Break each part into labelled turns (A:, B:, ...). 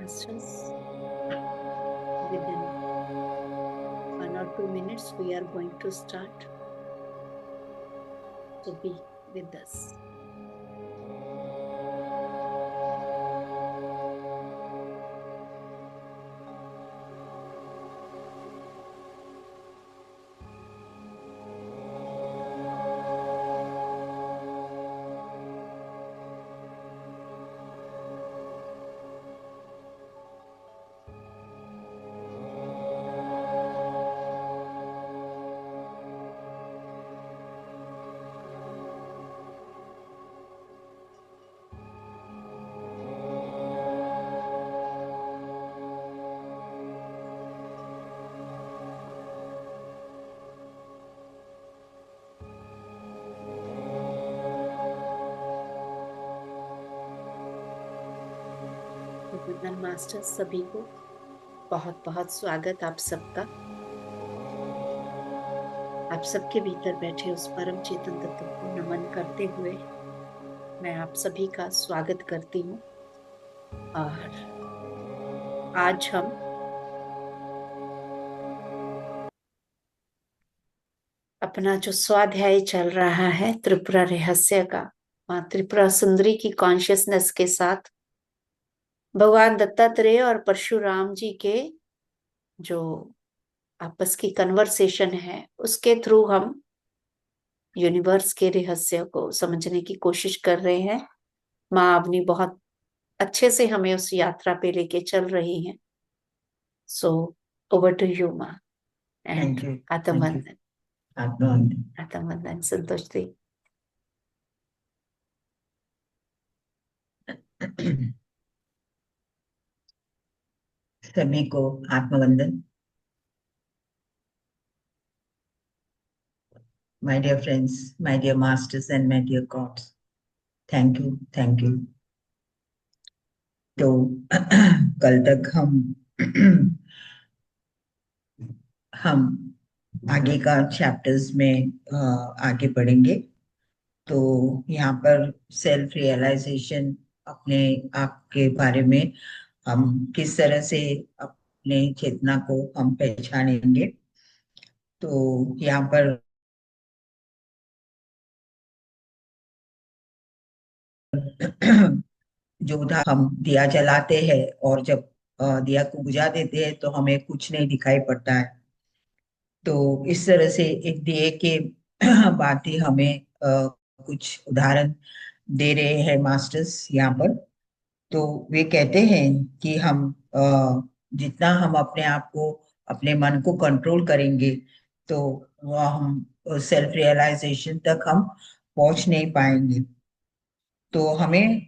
A: masters. Within 1 or 2 minutes, we are going to start. So be with us. वंदन masters सभी को बहुत बहुत स्वागत आप सबका। आप सबके भीतर बैठे उस परम चेतन तत्व को नमन करते हुए मैं आप सभी का स्वागत करती हूँ। और आज हम अपना जो स्वाध्याय चल रहा है त्रिपुरा रहस्य का, माँ त्रिपुरा सुंदरी की कॉन्शियसनेस के साथ भगवान दत्तात्रेय और परशुराम जी के जो आपस की कन्वर्सेशन है उसके थ्रू हम यूनिवर्स के रहस्य को समझने की कोशिश कर रहे हैं। माँ अपनी बहुत अच्छे से हमें उस यात्रा पे लेके चल रही हैं। सो ओवर टू यू माँ। एंड आत्मवंदन। आत्मवंदन संतोष दी।
B: सभी को आत्मवंदन। My dear friends, my dear masters and my dear gods, thank you, thank you. तो कल तक हम आगे का चैप्टर्स में आगे बढ़ेंगे। तो यहाँ पर सेल्फ रियलाइजेशन, अपने आप के बारे में हम किस तरह से अपने चेतना को हम पहचानेंगे। तो यहाँ पर जो उदाहरण हम दिया जलाते हैं और जब दिया को बुझा देते हैं तो हमें कुछ नहीं दिखाई पड़ता है। तो इस तरह से एक दिए के बाद ही हमें कुछ उदाहरण दे रहे हैं मास्टर्स यहाँ पर। तो वे कहते हैं कि हम जितना हम अपने आप को, अपने मन को कंट्रोल करेंगे तो वह हम सेल्फ रियलाइजेशन तक हम पहुंच नहीं पाएंगे। तो हमें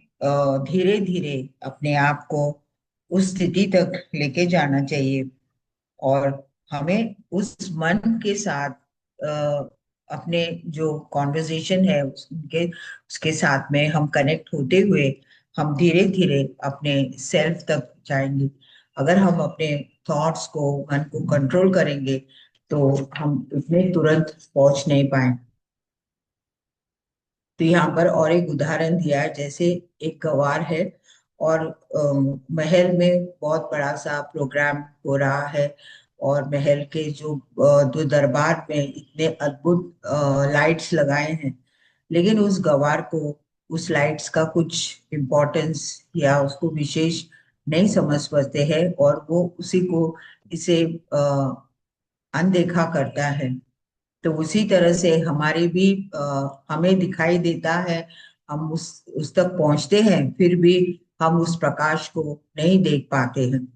B: धीरे धीरे अपने आप को उस स्थिति तक लेके जाना चाहिए और हमें उस मन के साथ अपने जो कॉन्वर्जेशन है उसके साथ में हम कनेक्ट होते हुए हम धीरे धीरे अपने सेल्फ तक जाएंगे। अगर हम अपने थॉट्स को, मन को कंट्रोल करेंगे तो हम उसमें तुरंत पहुंच नहीं पाएंगे। तो यहाँ पर और एक उदाहरण दिया है, जैसे एक गवार है और महल में बहुत बड़ा सा प्रोग्राम हो रहा है और महल के जो दो दरबार में इतने अद्भुत लाइट्स लगाए हैं, लेकिन उस गवार को उस लाइट्स का कुछ इम्पोर्टेंस या उसको विशेष नहीं समझ पाते हैं और वो उसी को इसे अनदेखा करता है। तो उसी तरह से हमारी भी हमें दिखाई देता है, हम उस तक पहुंचते हैं, फिर भी हम उस प्रकाश को नहीं देख पाते हैं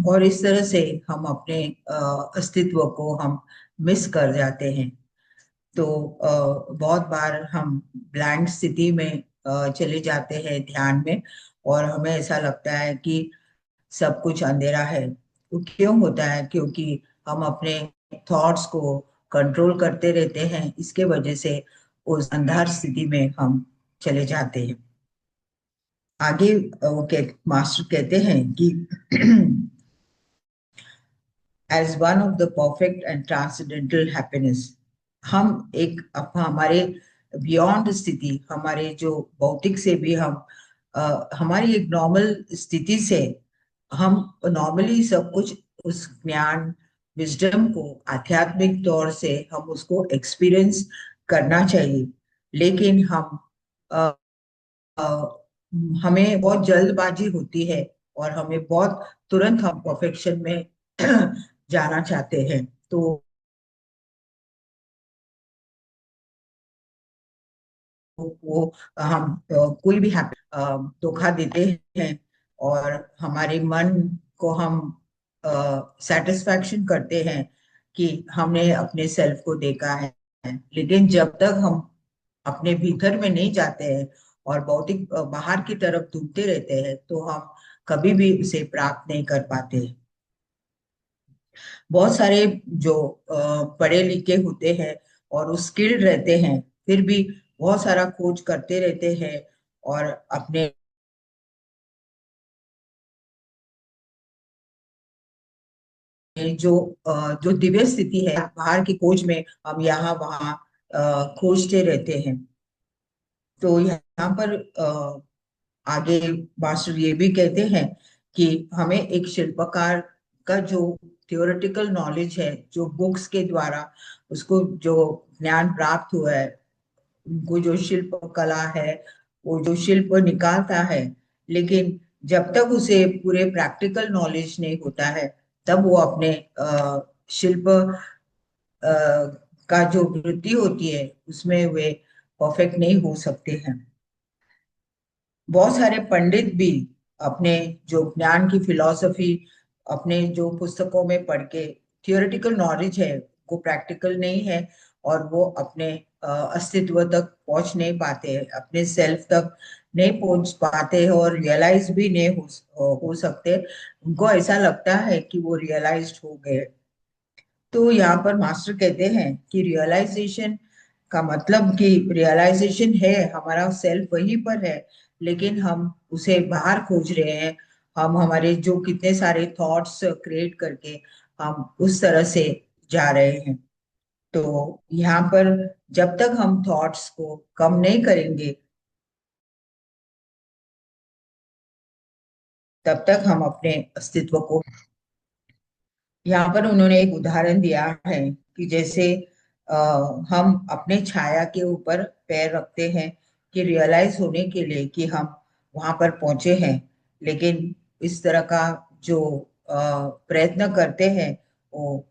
B: और इस तरह से हम अपने अस्तित्व को हम मिस कर जाते हैं। तो बहुत बार हम ब्लैंक स्थिति में चले जाते हैं ध्यान में और हमें ऐसा लगता है कि सब कुछ अंधेरा है। तो क्यों होता है? क्योंकि हम अपने थॉट्स को कंट्रोल करते रहते हैं, इसके वजह से उस अंधार स्थिति में हम चले जाते हैं। आगे मास्टर कहते हैं कि as one of the perfect and transcendental happiness, हम एक हमारे बियॉन्ड स्थिति, हमारे जो भौतिक से भी हम हमारी एक नॉर्मल स्थिति से हम नॉर्मली सब कुछ, उस ज्ञान विजडम को आध्यात्मिक तौर से हम उसको एक्सपीरियंस करना चाहिए। लेकिन अ, अ, हमें बहुत जल्दबाजी होती है और हमें बहुत तुरंत हम परफेक्शन में जाना चाहते हैं। तो वो हम कोई भी धोखा देते हैं और हमारे मन को हम सेटिस्फैक्शन करते हैं कि हमने अपने सेल्फ को देखा है। लेकिन जब तक हम अपने भीतर में नहीं जाते हैं और भौतिक बाहर की तरफ ढूंढते रहते हैं तो हम कभी भी उसे प्राप्त नहीं कर पाते। बहुत सारे जो पढ़े लिखे होते हैं और वो स्किल्ड रहते हैं, फिर भी बहुत सारा खोज करते रहते हैं और अपने जो जो दिव्य स्थिति है बाहर की खोज में हम यहाँ वहाँ खोजते रहते हैं। तो यहाँ पर आगे मास्टर ये भी कहते हैं कि हमें एक शिल्पकार का जो थियोरेटिकल नॉलेज है, जो बुक्स के द्वारा उसको जो ज्ञान प्राप्त हुआ है, उनको जो शिल्प कला है, वो जो शिल्प निकालता है, लेकिन जब तक उसे पूरे प्रैक्टिकल नॉलेज नहीं होता है तब वो अपने शिल्प का जो वृत्ति होती है उसमें वे परफेक्ट नहीं हो सकते हैं। बहुत सारे पंडित भी अपने जो ज्ञान की फिलॉसफी अपने जो पुस्तकों में पढ़ के थियोरेटिकल नॉलेज है वो प्रैक्टिकल नहीं है और वो अपने अस्तित्व तक पहुंच नहीं पाते हैं, अपने सेल्फ तक नहीं पहुंच पाते हैं और रियलाइज भी नहीं हो सकते। उनको ऐसा लगता है कि वो रियलाइज्ड हो गए। तो यहाँ पर मास्टर कहते हैं कि रियलाइजेशन का मतलब कि रियलाइजेशन है, हमारा सेल्फ वहीं पर है, लेकिन हम उसे बाहर खोज रहे हैं। हम हमारे जो कितने सारे थॉट्स क्रिएट करके हम उस तरह से जा रहे हैं। तो यहाँ पर जब तक हम थॉट्स को कम नहीं करेंगे तब तक हम अपने अस्तित्व को, यहाँ पर उन्होंने एक उदाहरण दिया है कि जैसे आ, हम अपने छाया के ऊपर पैर रखते हैं कि रियलाइज होने के लिए कि हम वहां पर पहुंचे हैं। लेकिन इस तरह का जो प्रयत्न करते हैं वो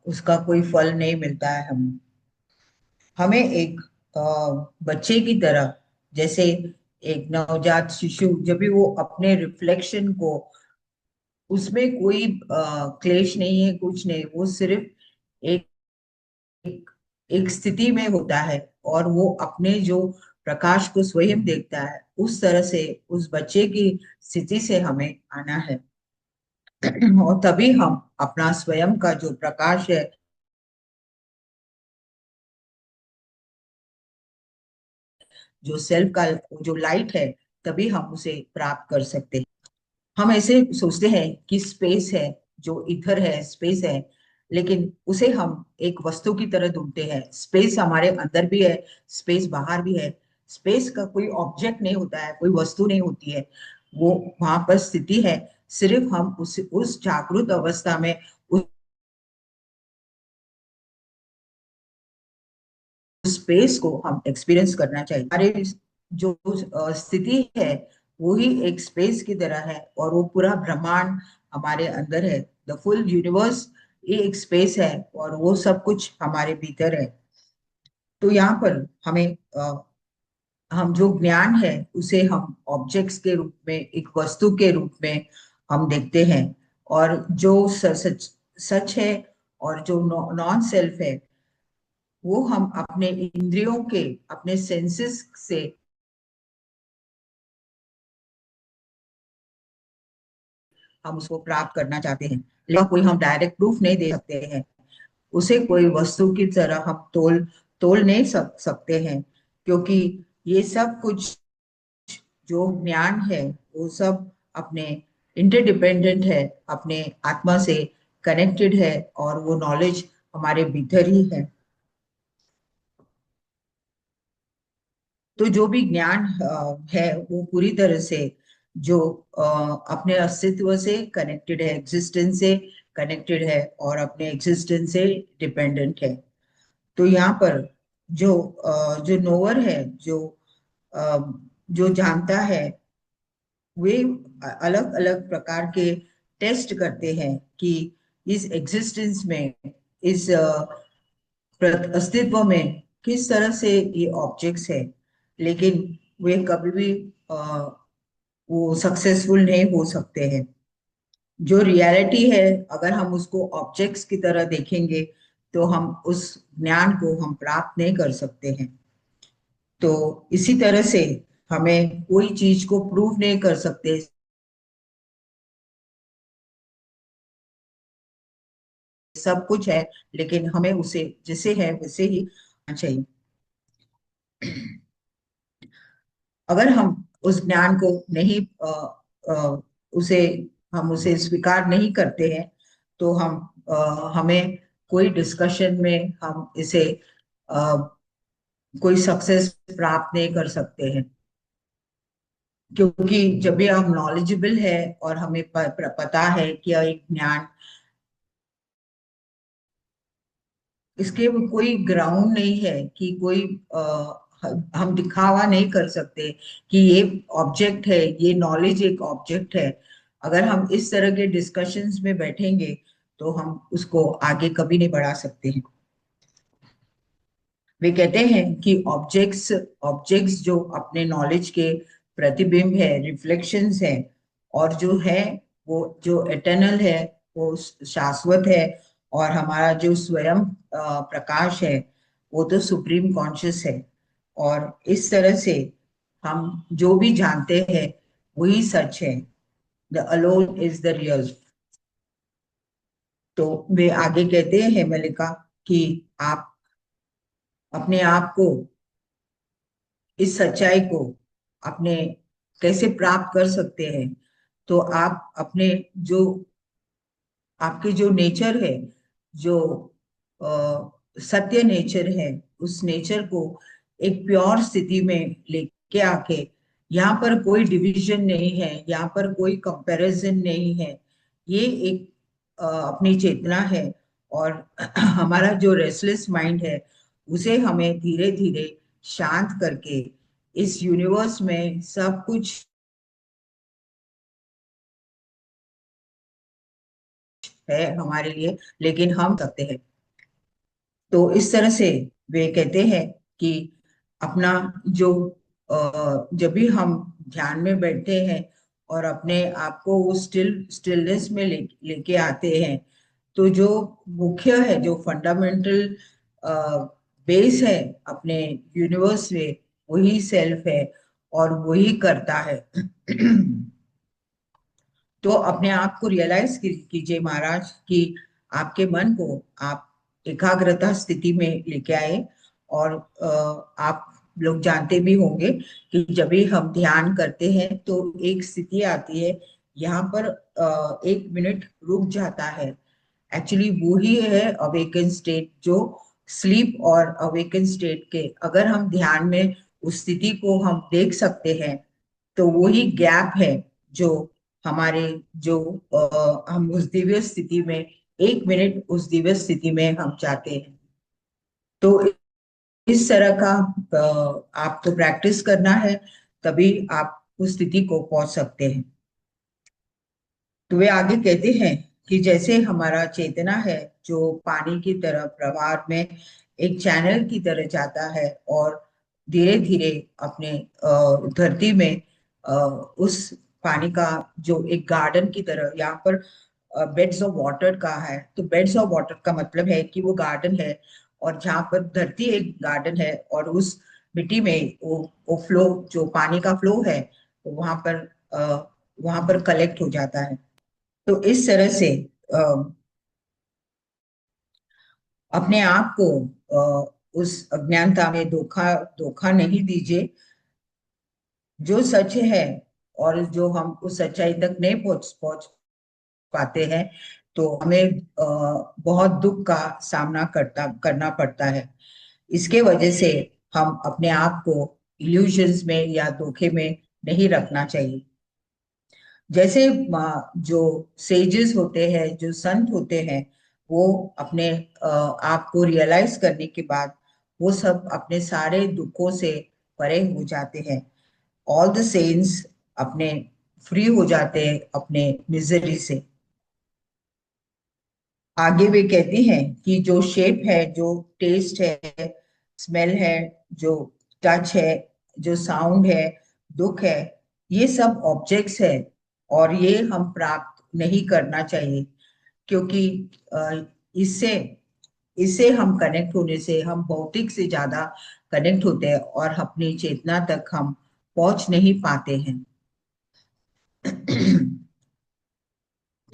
B: उसका कोई फल नहीं मिलता है। हमें एक बच्चे की तरह, जैसे एक नवजात शिशु जब भी वो अपने रिफ्लेक्शन को, उसमें कोई क्लेश नहीं है, कुछ नहीं, वो सिर्फ एक एक, एक स्थिति में होता है और वो अपने जो प्रकाश को स्वयं देखता है, उस तरह से उस बच्चे की स्थिति से हमें आना है। और तभी हम अपना स्वयं का जो प्रकाश है, जो सेल्फ का जो लाइट है, तभी हम उसे प्राप्त कर सकते हैं। हम ऐसे सोचते हैं कि स्पेस है, जो इधर है स्पेस है, लेकिन उसे हम एक वस्तु की तरह ढूंढते हैं। स्पेस हमारे अंदर भी है, स्पेस बाहर भी है। स्पेस का कोई ऑब्जेक्ट नहीं होता है, कोई वस्तु नहीं होती है, वो वहां पर स्थिति है। सिर्फ हम उस जागृत अवस्था में उस स्पेस को हम एक्सपीरियंस करना चाहिए। हमारे जो स्थिति है वो ही एक स्पेस की तरह है और वो पूरा ब्रह्मांड हमारे अंदर है। द फुल यूनिवर्स ये एक स्पेस है और वो सब कुछ हमारे भीतर है। तो यहाँ पर हमें हम जो ज्ञान है उसे हम ऑब्जेक्ट्स के रूप में, एक वस्तु के रूप में हम देखते हैं। और जो सच सच है और जो नॉन सेल्फ है वो हम अपने इंद्रियों के, अपने सेंसेस से हम उसको प्राप्त करना चाहते हैं। लेकिन कोई हम डायरेक्ट प्रूफ नहीं दे सकते हैं, उसे कोई वस्तु की तरह हम तोल तोल नहीं सकते हैं, क्योंकि ये सब कुछ जो ज्ञान है वो सब अपने इंटरडिपेंडेंट है, अपने आत्मा से कनेक्टेड है और वो नॉलेज हमारे भीतर ही है। तो जो भी ज्ञान है वो पूरी तरह से जो अपने अस्तित्व से कनेक्टेड है, एग्जिस्टेंस से कनेक्टेड है और अपने एग्जिस्टेंस से डिपेंडेंट है। तो यहाँ पर जो नोवर है, अ, जो जानता है, वे अलग अलग प्रकार के टेस्ट करते हैं कि इस एग्जिस्टेंस में, इस अस्तित्व में किस तरह से ये ऑब्जेक्ट्स है। लेकिन वे कभी भी अ, वो सक्सेसफुल नहीं हो सकते हैं। जो रियलिटी है, अगर हम उसको ऑब्जेक्ट्स की तरह देखेंगे तो हम उस ज्ञान को हम प्राप्त नहीं कर सकते हैं। तो इसी तरह से हमें कोई चीज को प्रूव नहीं कर सकते, सब कुछ है, लेकिन हमें उसे जैसे है वैसे ही होना चाहिए। अगर हम उस ज्ञान को नहीं अ, उसे हम उसे स्वीकार नहीं करते हैं तो हमें कोई डिस्कशन में हम इसे अ, कोई सक्सेस प्राप्त नहीं कर सकते हैं। क्योंकि जब भी हम नॉलेजेबल है और हमें पता है कि यह एक ज्ञान, इसके कोई ग्राउंड नहीं है कि कोई हम दिखावा नहीं कर सकते कि ये ऑब्जेक्ट है, ये नॉलेज एक ऑब्जेक्ट है। अगर हम इस तरह के डिस्कशंस में बैठेंगे तो हम उसको आगे कभी नहीं बढ़ा सकते हैं। वे कहते हैं कि ऑब्जेक्ट्स ऑब्जेक्ट्स जो अपने नॉलेज के प्रतिबिंब है, रिफ्लेक्शंस है, और जो है वो जो एटर्नल है, वो शाश्वत है। और हमारा जो स्वयं प्रकाश है वो तो सुप्रीम कॉन्शियस है। और इस तरह से हम जो भी जानते हैं वही सच है। The alone is the real. तो वे आगे कहते हैं मलिका कि आप अपने आप को, इस सच्चाई को अपने कैसे प्राप्त कर सकते हैं। तो आप अपने जो आपके जो नेचर है, जो सत्य नेचर है, उस नेचर को एक प्योर स्थिति में लेके आके, यहाँ पर कोई डिवीजन नहीं है, यहाँ पर कोई कंपैरिजन नहीं है। ये एक अपनी चेतना है। और हमारा जो रेस्टलेस माइंड है उसे हमें धीरे धीरे शांत करके इस यूनिवर्स में सब कुछ है हमारे लिए, लेकिन हम सकते हैं। तो इस तरह से वे कहते हैं कि अपना जो जब भी हम ध्यान में बैठते हैं और अपने आप को वो स्टिलनेस में लेके आते हैं, तो जो मुख्य है, जो फंडामेंटल बेस है अपने यूनिवर्स में, वही सेल्फ है और वही करता है। तो अपने आप को रियलाइज कीजिए महाराज कि आपके मन को आप एकाग्रता स्थिति में लेके आए। और आप लोग जानते भी होंगे कि जब भी हम ध्यान करते हैं तो एक स्थिति आती है, यहाँ पर 1 मिनट रुक जाता है। एक्चुअली वो ही है अवेकन स्टेट। जो स्लीप और अवेकन स्टेट के, अगर हम ध्यान में उस स्थिति को हम देख सकते हैं, तो वही गैप है जो हमारे जो हम उस दिव्य स्थिति में, 1 मिनट उस दिव्य स्थिति में हम चाहते हैं। तो इस तरह का आपको प्रैक्टिस करना है, तभी आप उस स्थिति को पहुंच सकते हैं। तो वे आगे कहते हैं कि जैसे हमारा चेतना है जो पानी की तरह प्रवाह में एक चैनल की तरह जाता है और धीरे धीरे अपने धरती में उस पानी का जो एक गार्डन की तरह, यहाँ पर बेड्स ऑफ वाटर का है, तो बेड्स ऑफ वाटर का मतलब है कि वो गार्डन है। और जहाँ पर धरती एक गार्डन है और उस मिट्टी में वो फ्लो, जो पानी का फ्लो है, तो वहां पर कलेक्ट हो जाता है। तो इस तरह से अ, अपने आप को उस अज्ञानता में धोखा धोखा नहीं दीजिए। जो सच है, और जो हम उस सच्चाई तक नहीं पहुंच पहुंच पाते हैं, तो हमें बहुत दुख का सामना करना पड़ता है। इसके वजह से हम अपने आप को इल्यूजन्स में या धोखे में नहीं रखना चाहिए। जैसे जो सेजेस होते हैं, जो संत होते हैं, वो अपने आप को रियलाइज करने के बाद वो सब अपने सारे दुखों से परे हो जाते हैं। ऑल द सेंट्स अपने फ्री हो जाते हैं अपने मिजरी से। आगे वे कहते हैं कि जो शेप है, जो टेस्ट है, स्मेल है, जो टच है, जो साउंड है, दुख है, ये सब ऑब्जेक्ट्स है और ये हम प्राप्त नहीं करना चाहिए। क्योंकि इससे इससे हम कनेक्ट होने से हम भौतिक से ज्यादा कनेक्ट होते हैं और अपनी चेतना तक हम पहुंच नहीं पाते हैं।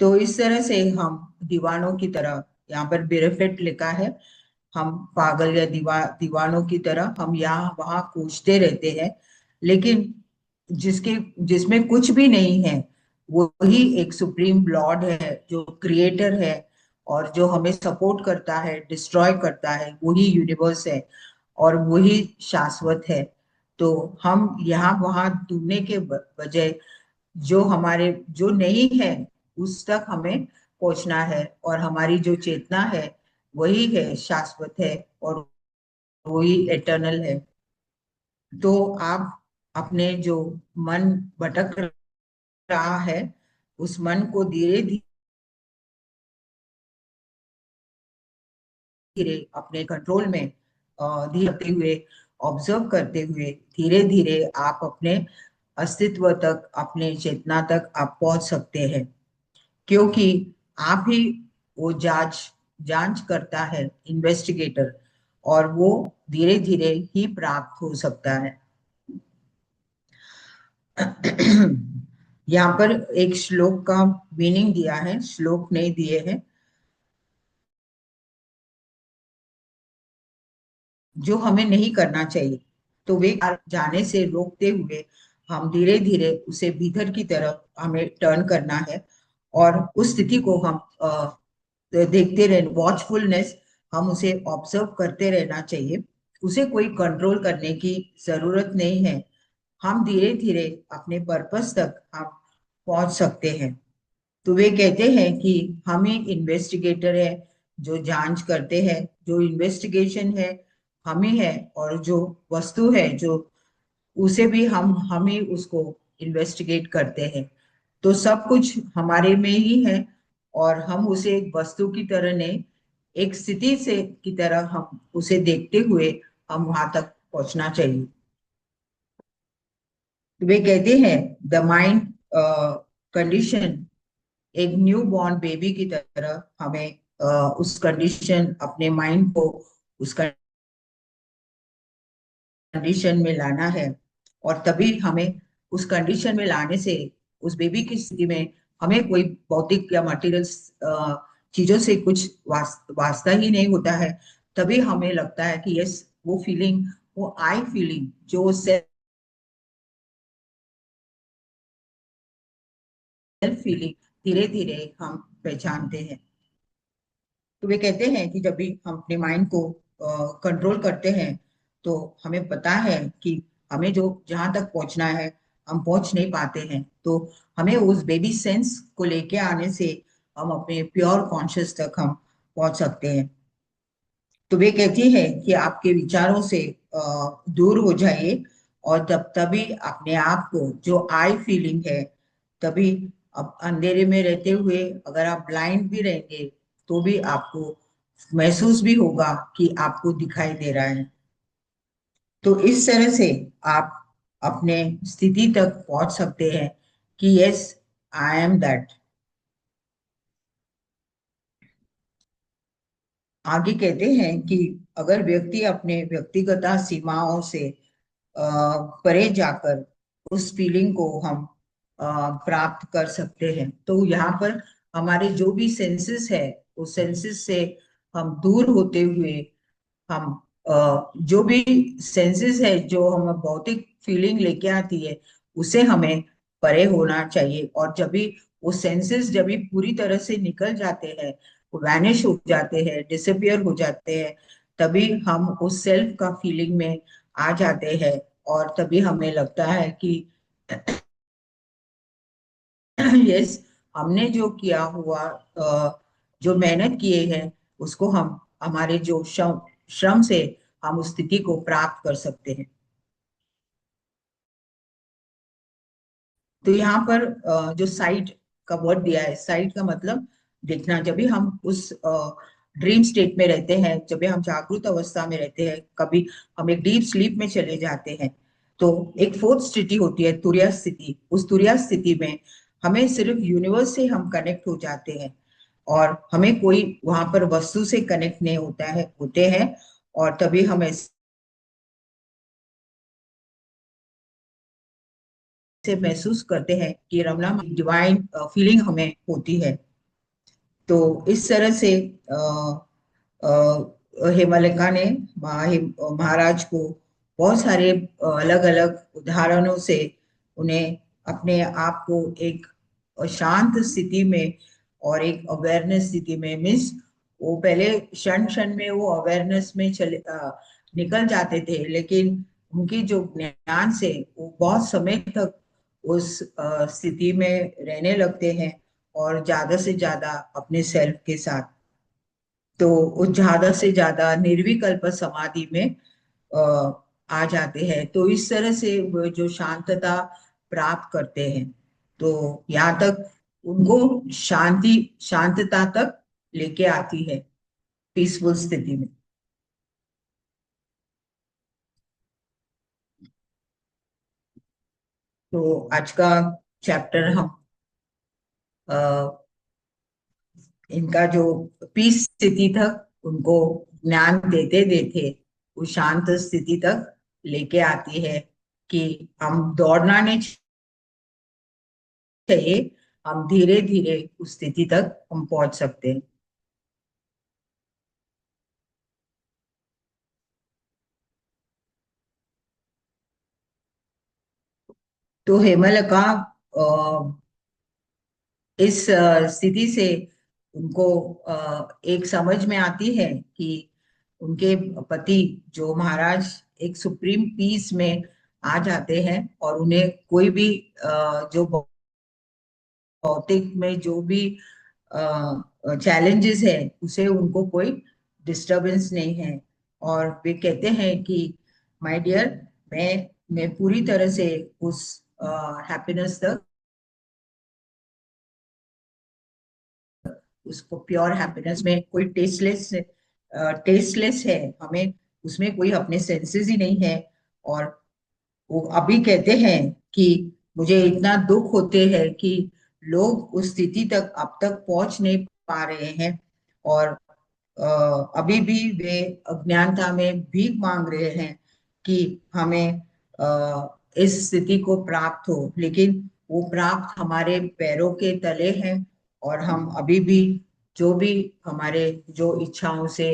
B: तो इस तरह से हम दीवानों की तरह, यहाँ पर बेनिफिट लिखा है, हम पागल या दीवानों की तरह हम यहाँ वहां खोजते रहते हैं, लेकिन जिसके जिसमें कुछ भी नहीं है, वही एक सुप्रीम लॉर्ड है, जो क्रिएटर है और जो हमें सपोर्ट करता है, डिस्ट्रॉय करता है, वही यूनिवर्स है और वही शाश्वत है। तो हम यहाँ वहां ढूंढने के बजाय जो हमारे जो नहीं है उस तक हमें पहुंचना है, और हमारी जो चेतना है वही है, शाश्वत है और वही एटर्नल है। तो आप अपने जो मन भटक रहा है, उस मन को धीरे धीरे अपने कंट्रोल में धीरे करते हुए, ऑब्जर्व करते हुए, धीरे धीरे आप अपने अस्तित्व तक, अपने चेतना तक आप पहुंच सकते हैं। क्योंकि आप ही वो जांच करता है, इन्वेस्टिगेटर, और वो धीरे धीरे ही प्राप्त हो सकता है। यहाँ पर एक श्लोक का मीनिंग दिया है, श्लोक नहीं दिए हैं। जो हमें नहीं करना चाहिए, तो वे जाने से रोकते हुए हम धीरे धीरे उसे भीतर की तरफ हमें टर्न करना है, और उस स्थिति को हम देखते रहे, वॉचफुलनेस, हम उसे ऑब्जर्व करते रहना चाहिए। उसे कोई कंट्रोल करने की जरूरत नहीं है। हम धीरे धीरे अपने पर्पस तक हम पहुंच सकते हैं। तो वे कहते हैं कि हम ही इन्वेस्टिगेटर है, जो जांच करते हैं, जो इन्वेस्टिगेशन है हम ही है, और जो वस्तु है जो उसे भी हम ही उसको इन्वेस्टिगेट करते हैं। तो सब कुछ हमारे में ही है, और हम उसे एक वस्तु की तरह नहीं, एक स्थिति से की तरह हम उसे देखते हुए हम वहां तक पहुंचना चाहिए। तो वे कहते हैं द माइंड कंडीशन एक न्यू बॉर्न बेबी की तरह हमें उस कंडीशन, अपने माइंड को उस कंडीशन में लाना है। और तभी हमें उस कंडीशन में लाने से, उस बेबी की स्थिति में हमें कोई भौतिक या मटेरियल चीजों से कुछ वास्ता ही नहीं होता है। तभी हमें लगता है कि यस, वो फीलिंग, वो आई फीलिंग, जो सेल्फ फीलिंग, धीरे धीरे हम पहचानते हैं। तो वे कहते हैं कि जब भी हम अपने माइंड को कंट्रोल करते हैं, तो हमें पता है कि हमें जो जहां तक पहुंचना है हम पहुंच नहीं पाते हैं। तो हमें उस बेबी सेंस को लेके आने से हम अपने प्योर कॉन्शियस तक हम पहुंच सकते हैं। तो वे कहती है कि आपके विचारों से दूर हो जाइए, और जब तभी अपने आप को जो आई फीलिंग है, तभी अब अंधेरे में रहते हुए अगर आप ब्लाइंड भी रहेंगे तो भी आपको महसूस भी होगा कि आपको दिखाई दे रहा है। तो इस तरह से आप अपने स्थिति तक पहुंच सकते हैं कि यस, आई एम दैट। आगे कहते हैं कि अगर व्यक्ति अपने व्यक्तिगत सीमाओं से परे जाकर उस फीलिंग को हम प्राप्त कर सकते हैं। तो यहाँ पर हमारे जो भी सेंसेस है, उस सेंसेस से हम दूर होते हुए हम जो भी सेंसेस है जो हम भौतिक फीलिंग लेके आती है, उसे हमें परे होना चाहिए। और जब भी वो सेंसेस जब भी पूरी तरह से निकल जाते हैं, वैनिश हो जाते हैं, डिसअपियर हो जाते हैं, तभी हम उस सेल्फ का फीलिंग में आ जाते हैं। और तभी हमें लगता है कि यस, हमने जो किया हुआ, जो मेहनत किए हैं, उसको हम हमारे जो श्रम श्रम से हम उस स्थिति को प्राप्त कर सकते हैं। तो यहाँ पर जो साइट का वर्ड दिया है, साइट का मतलब देखना। जब भी हम उस ड्रीम स्टेट में रहते हैं, जब भी हम जागृत अवस्था में रहते हैं, कभी हम एक डीप स्लीप में चले जाते हैं, तो एक फोर्थ स्थिति होती है, तुरिया स्थिति। उस तुरिया स्थिति में हमें सिर्फ यूनिवर्स से हम कनेक्ट हो जाते हैं, और हमें कोई वहां पर वस्तु से कनेक्ट नहीं होते हैं। और तभी हम ऐसे महसूस करते हैं कि रमना डिवाइन फीलिंग हमें होती है। तो इस तरह से हेमलका ने महाराज को बहुत सारे अलग अलग उदाहरणों से उन्हें अपने आप को एक शांत स्थिति में और एक अवेयरनेस स्थिति में, मीन्स वो पहले क्षण क्षण में वो अवेयरनेस में निकल जाते थे, लेकिन उनकी जो ज्ञान से वो बहुत समय तक उस स्थिति में रहने लगते हैं, और ज्यादा से ज्यादा अपने सेल्फ के साथ। तो वो ज्यादा से ज्यादा निर्विकल्प समाधि में अ, आ जाते हैं। तो इस तरह से वो जो शांतता प्राप्त करते हैं, तो यहाँ तक उनको शांति शांतता तक लेके आती है, पीसफुल स्थिति में। तो आज का चैप्टर हम इनका जो पीस स्थिति तक उनको ज्ञान देते देते वो शांत स्थिति तक लेके आती है, कि हम दौड़ना नहीं चाहिए, हम धीरे धीरे उस स्थिति तक हम पहुंच सकते हैं। तो हेमल का इस स्थिति से उनको एक समझ में आती है कि उनके पति जो महाराज एक सुप्रीम पीस में आ जाते हैं, और उन्हें कोई भी जो भौतिक में जो भी चैलेंजेस है, उसे उनको कोई डिस्टरबेंस नहीं है। और वे कहते हैं कि माय डियर, मैं पूरी तरह से उस हैप्पीनेस तक, उसको प्योर हैप्पीनेस में कोई टेस्टलेस है, हमें उसमें कोई अपने सेंसेस ही नहीं है। और वो अभी कहते हैं कि मुझे इतना दुख होते हैं कि लोग उस स्थिति तक अब तक पहुंच नहीं पा रहे हैं, और अभी भी वे अज्ञानता में भीख मांग रहे हैं कि हमें इस स्थिति को प्राप्त हो, लेकिन वो प्राप्त हमारे पैरों के तले है। और हम अभी भी जो भी हमारे जो इच्छाओं से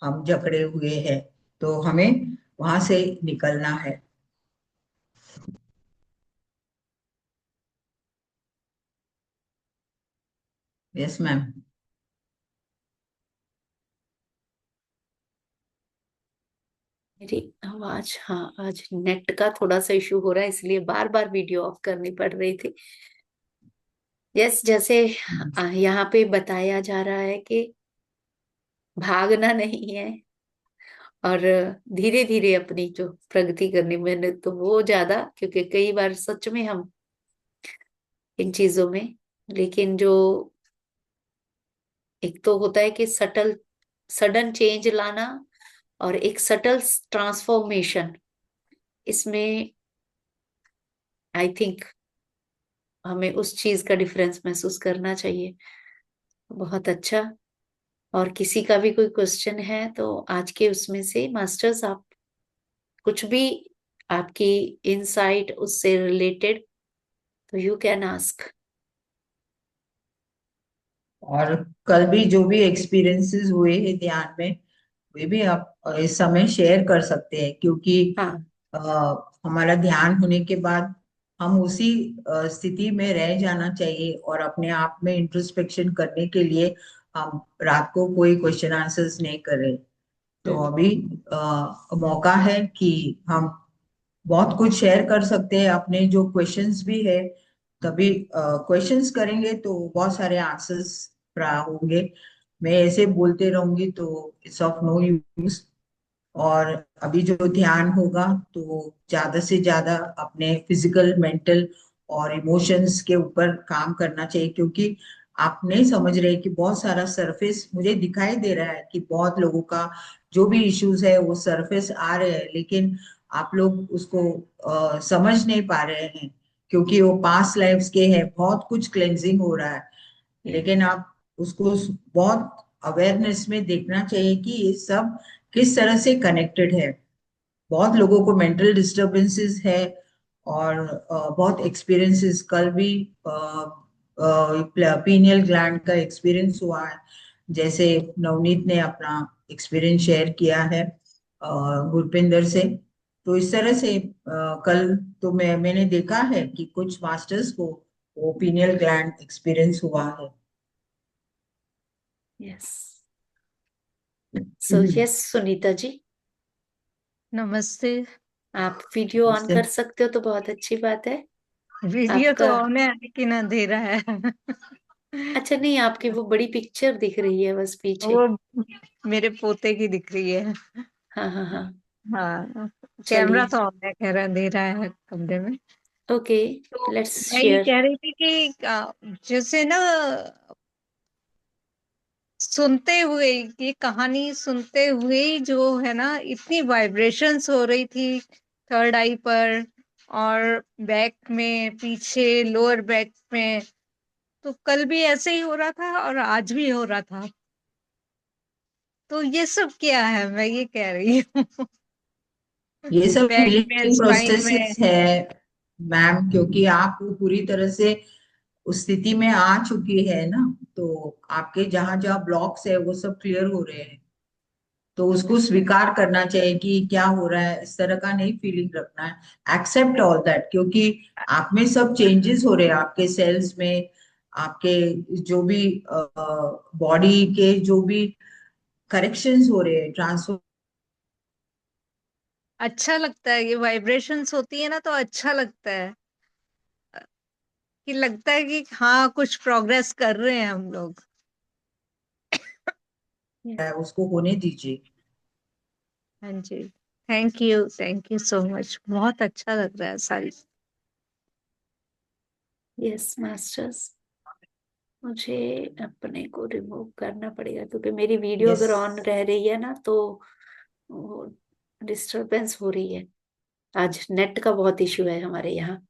B: हम जकड़े हुए हैं, तो हमें वहां से निकलना है। Yes ma'am.
A: मेरी आवाज, हाँ, आज नेट का थोड़ा सा इशू हो रहा है, इसलिए बार बार वीडियो ऑफ करनी पड़ रही थी। यस, जैसे यहाँ पे बताया जा रहा है कि भागना नहीं है, और धीरे धीरे अपनी जो प्रगति करनी, मैंने तो वो ज्यादा, क्योंकि कई बार सच में हम इन चीजों में, लेकिन जो एक तो होता है कि सटल सडन चेंज लाना, और एक सटल ट्रांसफॉर्मेशन, इसमें आई थिंक हमें उस चीज का डिफरेंस महसूस करना चाहिए। बहुत अच्छा। और किसी का भी कोई क्वेश्चन है तो आज के उसमें से मास्टर्स, आप कुछ भी, आपकी इनसाइट उससे रिलेटेड, तो यू कैन आस्क।
B: और कल भी जो भी एक्सपीरियंसेस हुए हैं ध्यान में, वे भी आप इस समय शेयर कर सकते हैं, क्योंकि
A: हाँ।
B: अ, हमारा ध्यान होने के बाद हम उसी स्थिति में रह जाना चाहिए, और अपने आप में इंट्रोस्पेक्शन करने के लिए हम रात को कोई क्वेश्चन आंसर्स नहीं कर रहे। तो
A: हम्म।
B: अभी मौका है कि हम बहुत कुछ शेयर कर सकते हैं, अपने जो क्वेश्चंस भी है तभी क्वेश्चंस करेंगे तो बहुत सारे आंसर्स होंगे। मैं ऐसे बोलते रहूंगी तो इट्स ऑफ नो यूज। और अभी जो ध्यान होगा तो ज्यादा से ज्यादा अपने फिजिकल, मेंटल और इमोशंस के ऊपर काम करना चाहिए, क्योंकि आप नहीं समझ रहे कि बहुत सारा सरफेस मुझे दिखाई दे रहा है कि बहुत लोगों का जो भी इश्यूज है वो सरफेस आ रहे हैं, लेकिन आप लोग उसको समझ नहीं पा रहे हैं, क्योंकि वो पास्ट लाइफ्स के हैं, बहुत कुछ क्लेंजिंग हो रहा है। लेकिन
A: यस।
B: आप उसको बहुत अवेयरनेस में देखना चाहिए कि ये सब किस तरह से कनेक्टेड है। बहुत लोगों को मेंटल डिस्टरबेंसेस है, और बहुत एक्सपीरियंसेस, कल भी पीनियल ग्लैंड का एक्सपीरियंस हुआ है, जैसे नवनीत ने अपना एक्सपीरियंस शेयर किया है गुरपिंदर से। तो इस तरह से कल तो मैंने देखा है कि कुछ मास्टर्स को वो पीनियल ग्लैंड एक्सपीरियंस हुआ है।
A: Yes. So yes Sunita ji,
C: नमस्ते।
B: हाँ,
A: आप वीडियो ऑन
B: नमस्ते।
A: कर सकते हो तो बहुत अच्छी बात है।
C: वीडियो तो
A: आपका,
C: ऑन है लेकिन अंधेरा है।
A: अच्छा नहीं, आपकी वो बड़ी पिक्चर दिख रही है बस पीछे।
C: वो मेरे पोते की दिख रही है।
A: हाँ हाँ हाँ।
C: हाँ, कैमरा
A: चलिए।
C: तो ऑन है, खैर अंधेरा है कमरे में।
A: ओके।
C: तो
A: लेट्स
C: मैं ये
A: शेयर।
C: कह रही थी कि जैसे ना, सुनते हुए, ये कहानी सुनते हुए ही जो है ना, इतनी वाइब्रेशंस हो रही थी थर्ड आई पर और बैक में, पीछे लोअर बैक में। तो कल भी ऐसे ही हो रहा था और आज भी हो रहा था। तो ये सब क्या है, मैं ये कह रही हूँ।
B: ये सब
C: बैक में,
B: हीलिंग
C: स्पाइन में।
B: प्रोसेसेस है मैम, क्योंकि आप पूरी तरह से उस स्थिति में आ चुकी है ना, तो आपके जहां जहां ब्लॉक्स है वो सब क्लियर हो रहे हैं। तो उसको स्वीकार करना चाहिए कि क्या हो रहा है, इस तरह का नहीं फीलिंग रखना है, एक्सेप्ट ऑल दैट, क्योंकि आप में सब चेंजेस हो रहे हैं, आपके सेल्स में, आपके जो भी बॉडी के जो भी करेक्शंस हो रहे हैं, ट्रांसफर।
C: अच्छा लगता है, ये वाइब्रेशंस होती है ना तो अच्छा लगता है, कि लगता है कि हाँ कुछ प्रोग्रेस कर रहे हैं हम लोग।
B: उसको होने दीजिए।
C: हाँ जी। थैंक यू सो मच, बहुत अच्छा लग रहा है सारी।
A: यस मास्टर्स, मुझे अपने को रिमूव करना पड़ेगा क्योंकि मेरी वीडियो
B: यस।
A: अगर ऑन रह रही है ना तो डिस्टरबेंस हो रही है। आज नेट का बहुत इशू है हमारे यहाँ।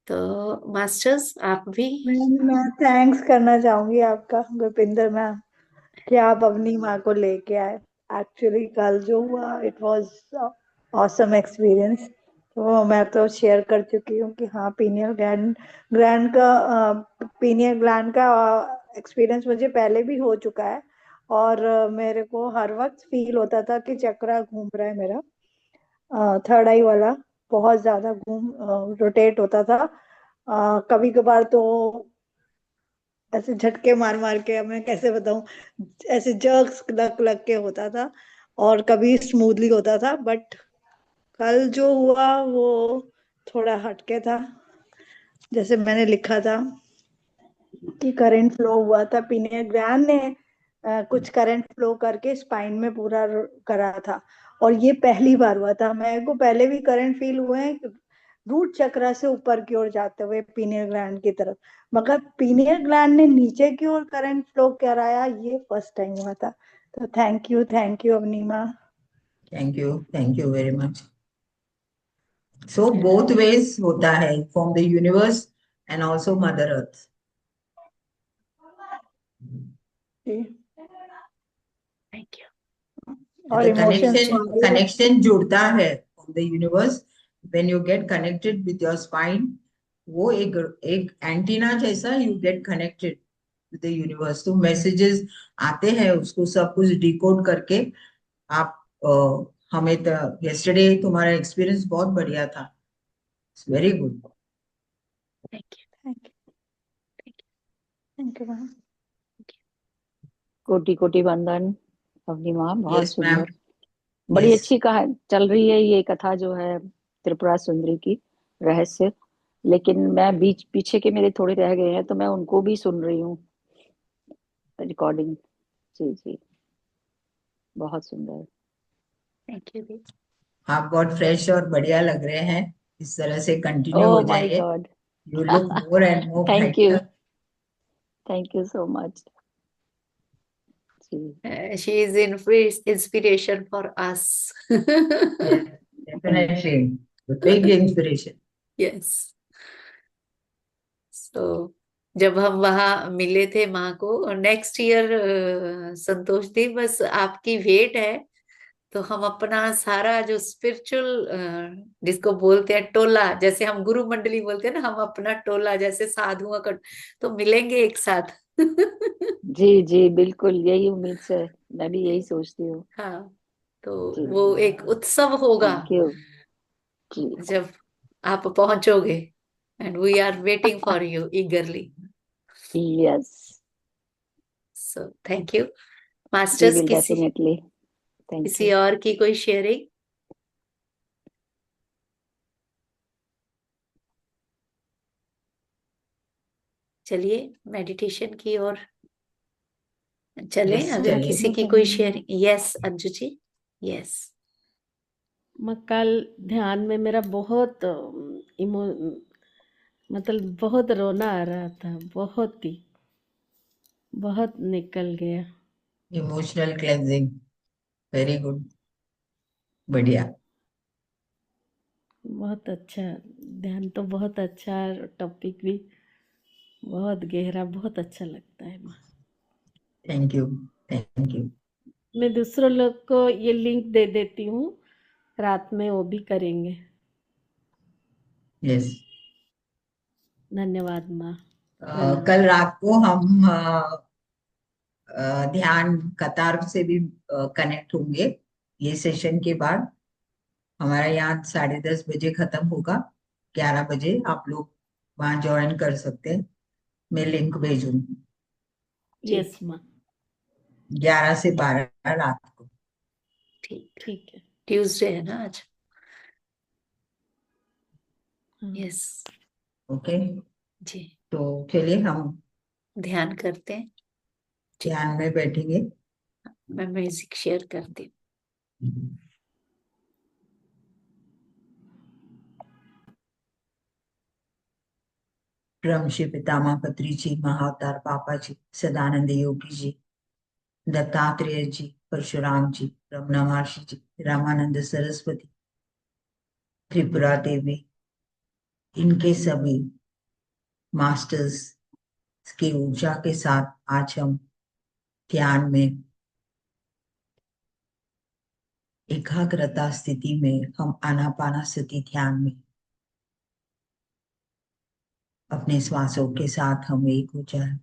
A: तो मास्टर्स आप भी।
D: मैं थैंक्स करना चाहूंगी आपका गुरपिंदर मैम, कि आप अपनी माँ को लेके आए। एक्चुअली कल जो हुआ, इट वाज ऑसम एक्सपीरियंस। तो मैं तो शेयर कर चुकी हूँ कि हाँ, पीनियल ग्लैंड ग्लैंड का पीनियल ग्लैंड का एक्सपीरियंस मुझे पहले भी हो चुका है। और मेरे को हर वक्त फील होता था कि चक्रा घूम रहा है मेरा, थर्ड आई वाला, बहुत ज्यादा घूम रोटेट होता था। कभी कभार तो ऐसे झटके मार मार के, मैं कैसे बताऊं, ऐसे जर्क्स लग लग के होता था, और कभी स्मूथली होता था। बट कल जो हुआ वो थोड़ा हटके था। जैसे मैंने लिखा था कि करंट फ्लो हुआ था, पीने ग्रैंड ने कुछ करंट फ्लो करके स्पाइन में पूरा करा था। और ये पहली बार हुआ था, मेरे को पहले भी करंट फील हुए हैं रूट चक्र से ऊपर की ओर जाते हुए पीनियल ग्लैंड की तरफ, मगर पीनियल ग्लैंड ने नीचे की ओर करंट फ्लो कराया, ये फर्स्ट टाइम हुआ था। तो thank you Avanima.
B: Thank you very much. So both ways होता है, from the universe and also mother earth.
A: Thank you.
D: और
B: द
D: इमोशंस
B: कनेक्शन
D: वाले।
B: कनेक्शन जुड़ता है from the universe, when you get connected with your spine. वो एक एक antenna जैसा, you get connected with the universe, तो मैसेजेस आते हैं, उसको सब कुछ डिकोड करके आप हमें, यस्टरडे तुम्हारा एक्सपीरियंस बहुत बढ़िया था, it's very good.
A: Thank you.
D: Thank thank you ma'am.
E: कोटि कोटि वंदन। अवनी माँ बहुत
B: यस मैम।
E: सुंदर, बड़ी
B: यस।
E: अच्छी कहा चल रही है ये कथा जो है। त्रिपुरा सुंदरी की रहस्य, लेकिन मैं बीच पीछे के मेरे थोड़े रह गए हैं तो मैं उनको भी सुन रही हूँ रिकॉर्डिंग। जी जी, बहुत सुंदर।
A: Thank you.
B: आप बहुत फ्रेश और बढ़िया लग रहे हैं, इस तरह से कंटिन्यू हो
E: ओह माय
B: जाइए।
E: God.
B: You look more and more
E: thank you,
B: brighter.
E: Thank you so much ji.
A: She is inspiration for us.
B: Yes, definitely. The big inspiration.
A: Yes. So जब हम वहां मिले थे माँ को, नेक्स्ट ईयर संतोष दी, बस आपकी वेट है तो हम अपना सारा जो स्पिरिचुअल जिसको बोलते हैं टोला, जैसे हम गुरु मंडली बोलते हैं ना, हम अपना टोला जैसे साधुओं का, तो मिलेंगे एक साथ।
E: जी जी बिल्कुल, यही उम्मीद से मैं भी यही सोचती हूँ।
A: हाँ, तो
E: जी,
A: वो एक उत्सव होगा
E: थैंक यू जी।
A: जब आप पहुंचोगे, and we are waiting for you eagerly.
E: Yes,
A: so thank you
E: we
A: masters.
E: Will
A: किसी
E: डेफिनेटली। थैंक
A: किसी
E: यू।
A: और की कोई शेयरिंग? चलिए मेडिटेशन की ओर चलें,
B: Yes,
A: अगर
B: चलिए।
A: किसी की कोई sharing. Yes Anju ji. Yes.
F: मैं कल ध्यान में मेरा बहुत मतलब बहुत रोना आ रहा था, बहुत निकल गया।
B: इमोशनल क्लेंजिंग, वेरी गुड, बढ़िया।
F: बहुत अच्छा ध्यान, तो बहुत अच्छा टॉपिक भी, बहुत गहरा, बहुत अच्छा लगता है माँ।
B: Thank you, thank you.
F: मैं दूसरों लोग को ये लिंक दे देती हूँ, रात में वो भी करेंगे।
B: यस।
F: धन्यवाद माँ, प्रणाम।
B: कल रात को हम ध्यान कतार से भी कनेक्ट होंगे। ये सेशन के बाद हमारा यहाँ 10:30 बजे खत्म होगा। 11 बजे आप लोग वहां ज्वाइन कर सकते हैं, मैं लिंक भेजूंगी।
F: यस माँ,
B: 11 से 12 रात को।
A: ठीक,
F: ठीक है।
A: ट्यूसडे है ना आज?
F: हाँ।
A: यस
B: ओके,
A: जी।
B: तो चलिए हम
A: ध्यान करते हैं।
B: ध्यान में बैठेंगे।
A: मैं म्यूजिक शेयर करती हूँ।
B: ब्रह्म श्री पितामह पत्री जी, महाअवतार पापा जी, सदानंद योगी जी, दत्तात्रेय जी, परशुराम जी, रमना महर्षि जी, रामानंद सरस्वती, त्रिपुरा देवी, इनके सभी मास्टर्स की ऊर्जा के साथ आज हम ध्यान में एकाग्रता स्थिति में, हम आनापानासति ध्यान में अपने श्वासों के साथ हम एक हो जाए।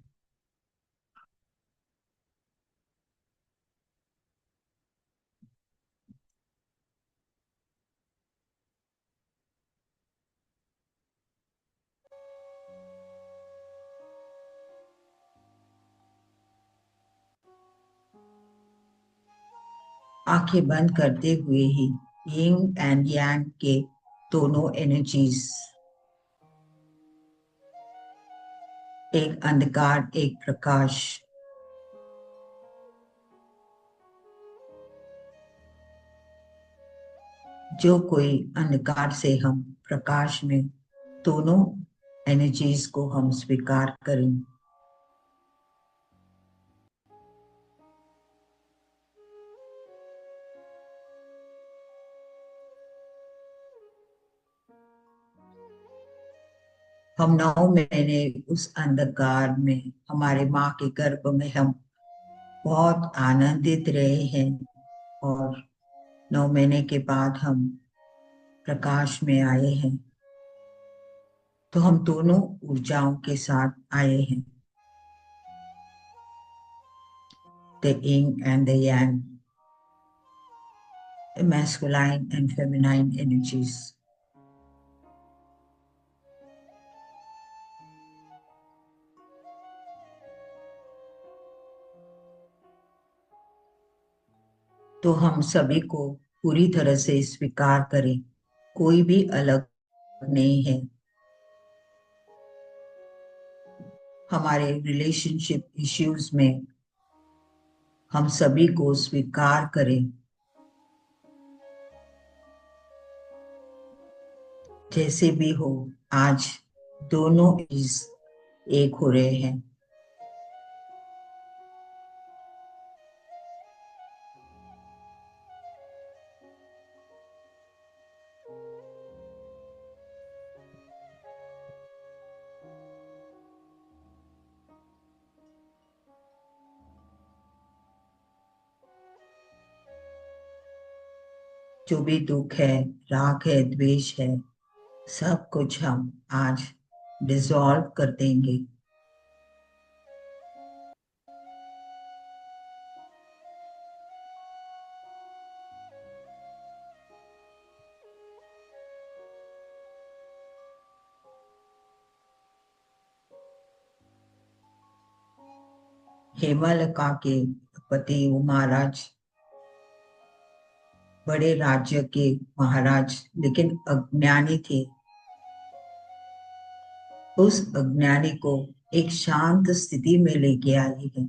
B: आंखें बंद करते हुए ही यिंग एंड यांग के दोनों एनर्जीज, एक अंधकार एक प्रकाश, जो कोई अंधकार से हम प्रकाश में, दोनों एनर्जीज को हम स्वीकार करें। हम 9 महीने उस अंधकार में, हमारे माँ के गर्भ में हम बहुत आनंदित रहे हैं, और 9 महीने के बाद हम प्रकाश में आए हैं। तो हम दोनों ऊर्जाओं के साथ आए हैं, the yin and the yang, the masculine and feminine energies. तो हम सभी को पूरी तरह से स्वीकार करें कोई भी अलग नहीं है। हमारे रिलेशनशिप इश्यूज में हम सभी को स्वीकार करें, जैसे भी हो। आज दोनों इस एक हो रहे हैं। जो भी दुख है, राग है, द्वेष है, सब कुछ हम आज डिसॉल्व कर देंगे। हेमलता के पति वो महाराज, बड़े राज्य के महाराज, लेकिन अज्ञानी थे। उस अज्ञानी को एक शांत स्थिति में लेके आई है।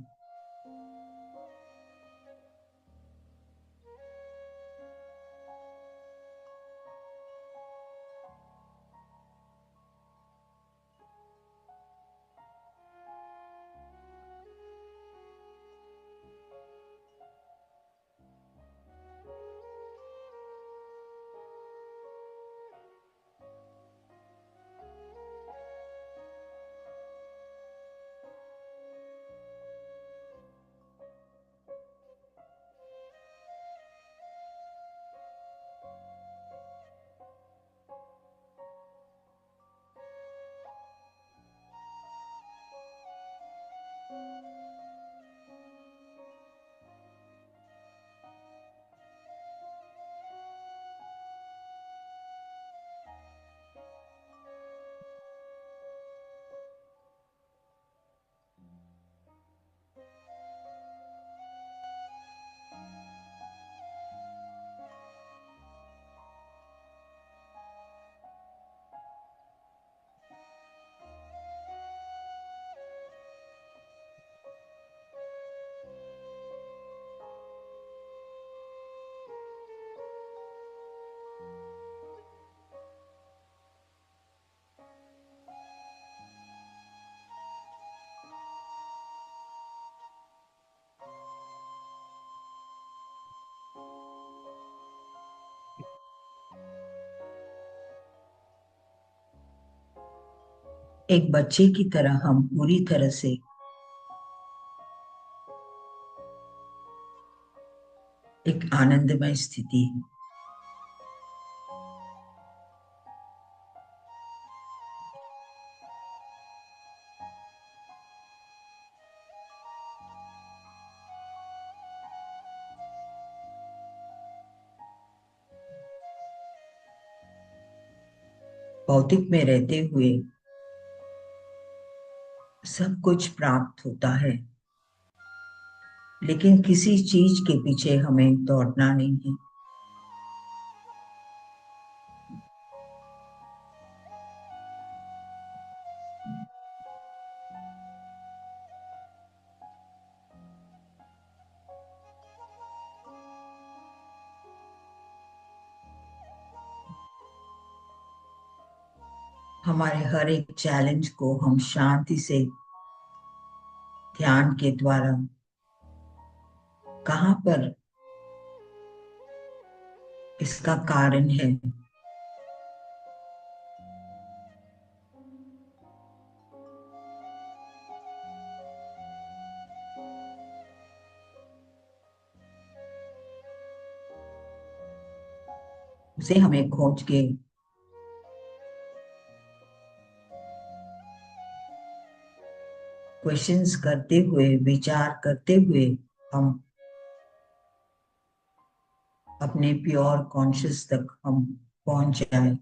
B: एक बच्चे की तरह हम पूरी तरह से एक आनंदमय स्थिति, भौतिक में रहते हुए सब कुछ प्राप्त होता है, लेकिन किसी चीज के पीछे हमें दौड़ना नहीं है। हमारे हर एक चैलेंज को हम शांति से ध्यान के द्वारा कहाँ पर इसका कारण है, उसे हमें खोज के क्वेश्चंस करते हुए, विचार करते हुए हम अपने प्योर कॉन्शियस तक हम पहुंच जाए।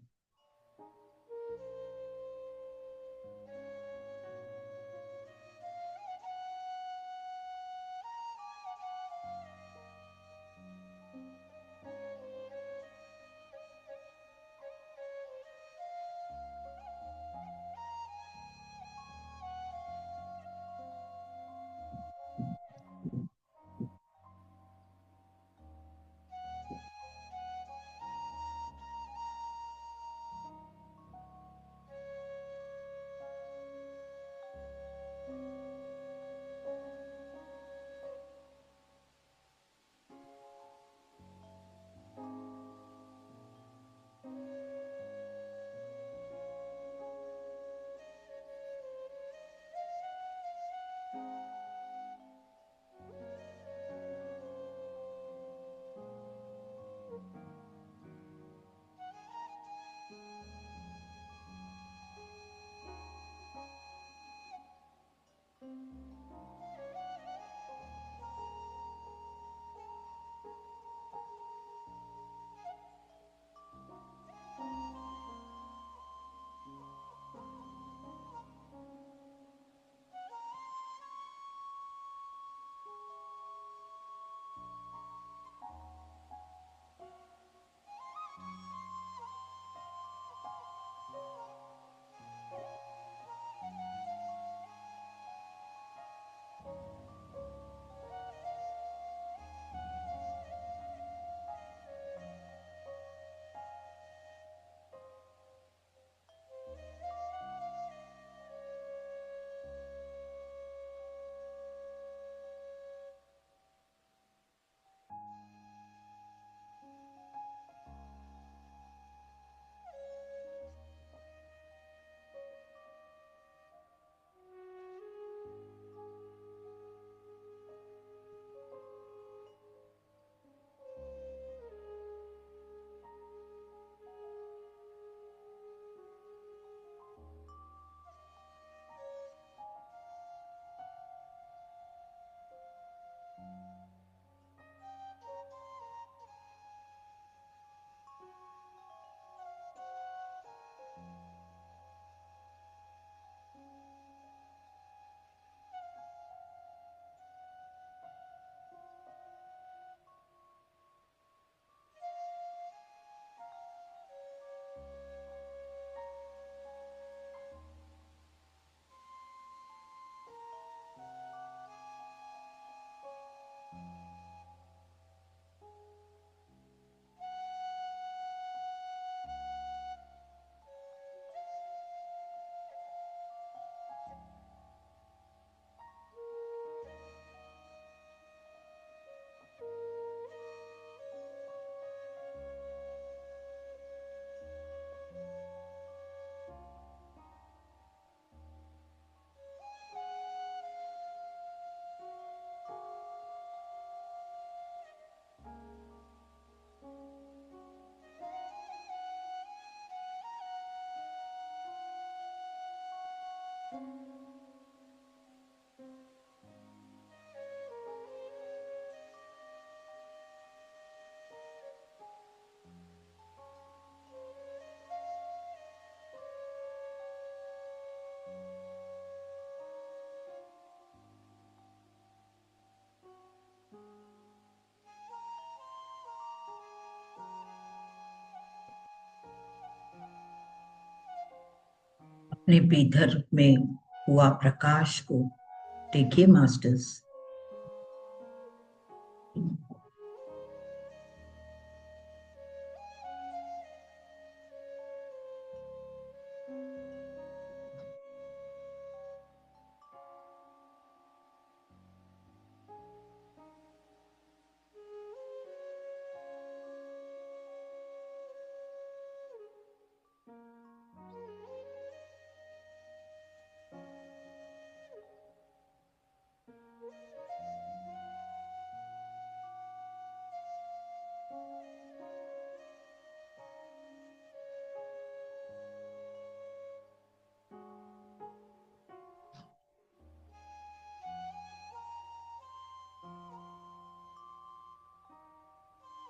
B: अपने भीतर में हुआ प्रकाश को देखिए मास्टर्स।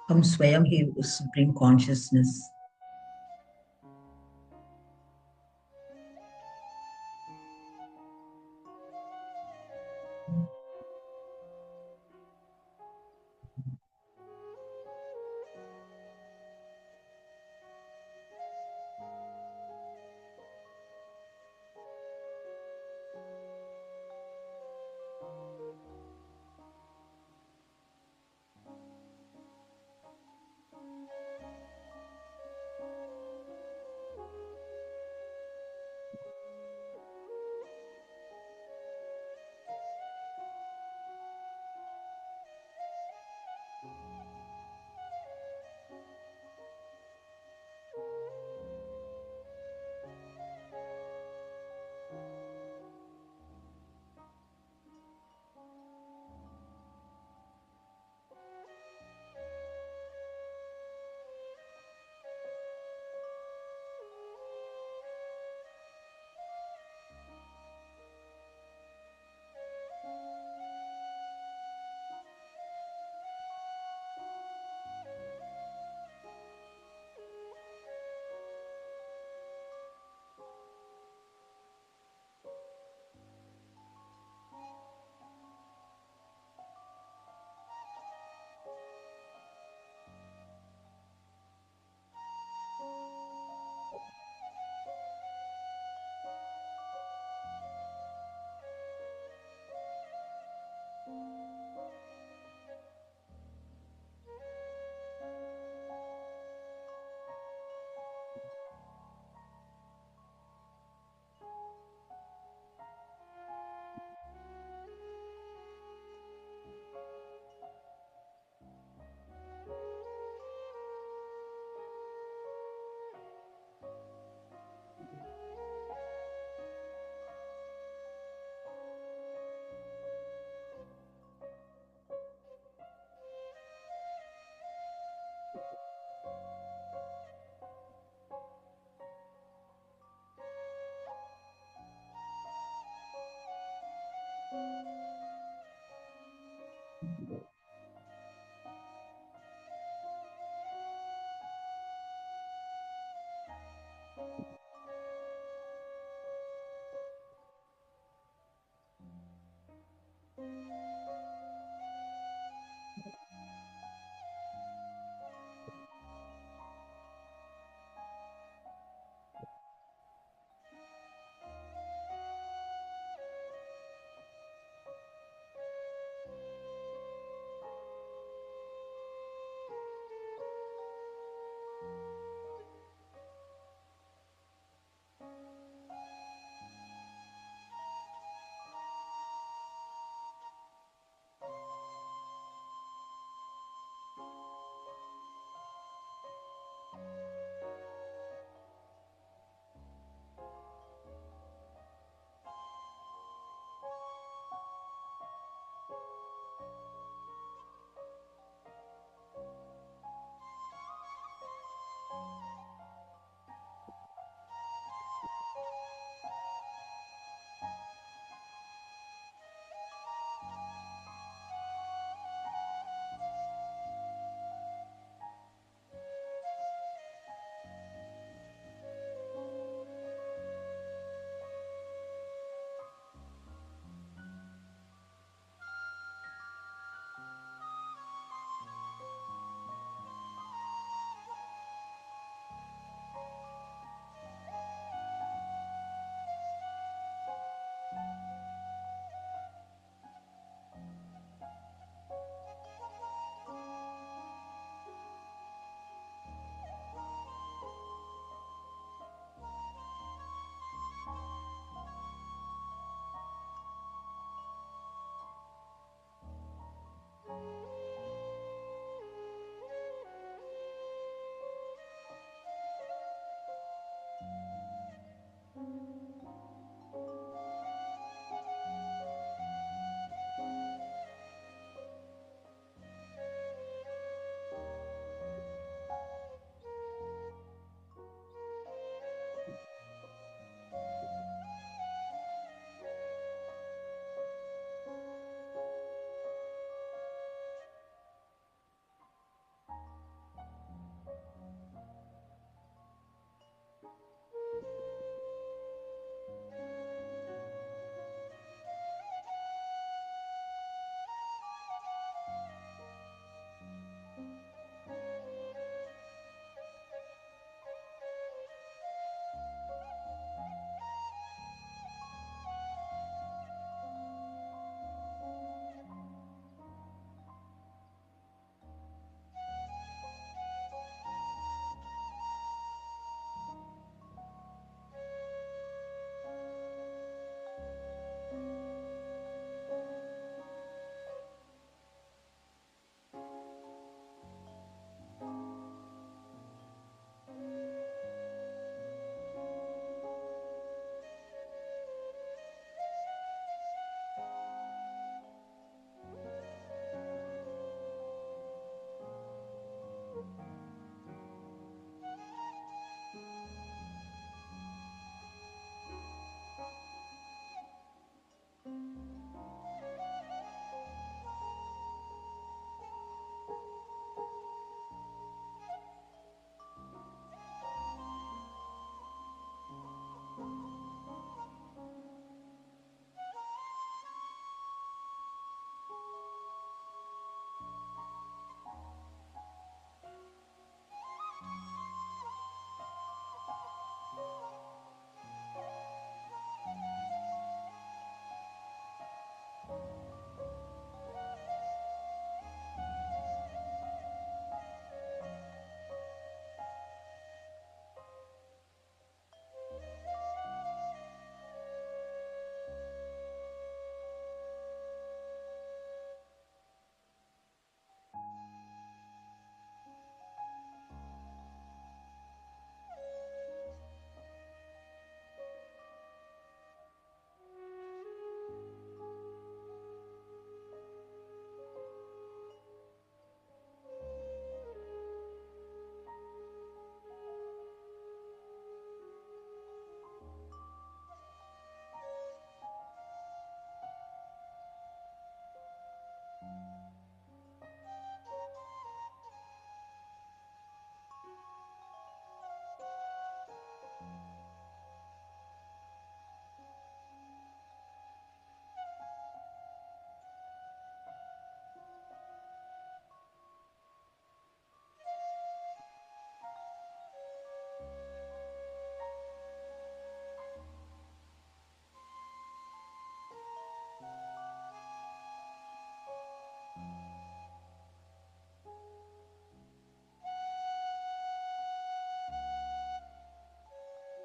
B: हम स्वयं ही उस सुप्रीम कॉन्शियसनेस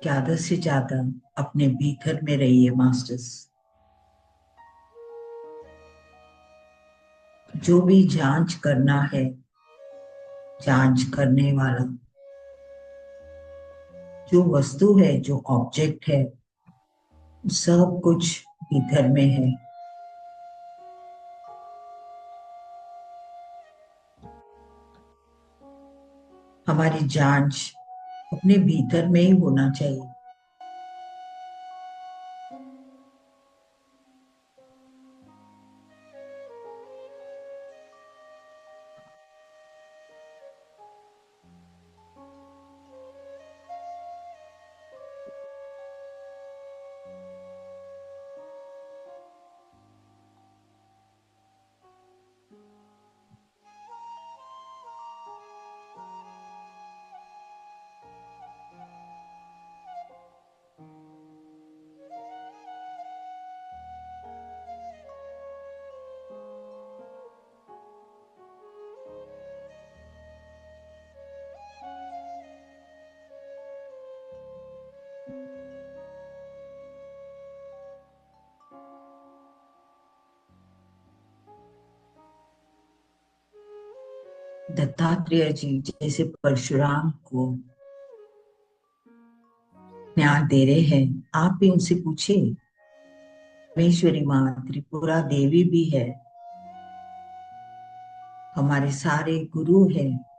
B: ज्यादा से ज्यादा अपने भीतर में रहिए मास्टर्स। जो भी जांच करना है, जांच करने वाला जो वस्तु है, जो ऑब्जेक्ट है, सब कुछ भीतर में है। हमारी जांच अपने भीतर में ही होना चाहिए। दत्तात्रेय जी जैसे परशुराम को ज्ञान दे रहे हैं, आप भी उनसे पूछिए। परमेश्वरी माँ त्रिपुरा देवी भी है, हमारे सारे गुरु हैं।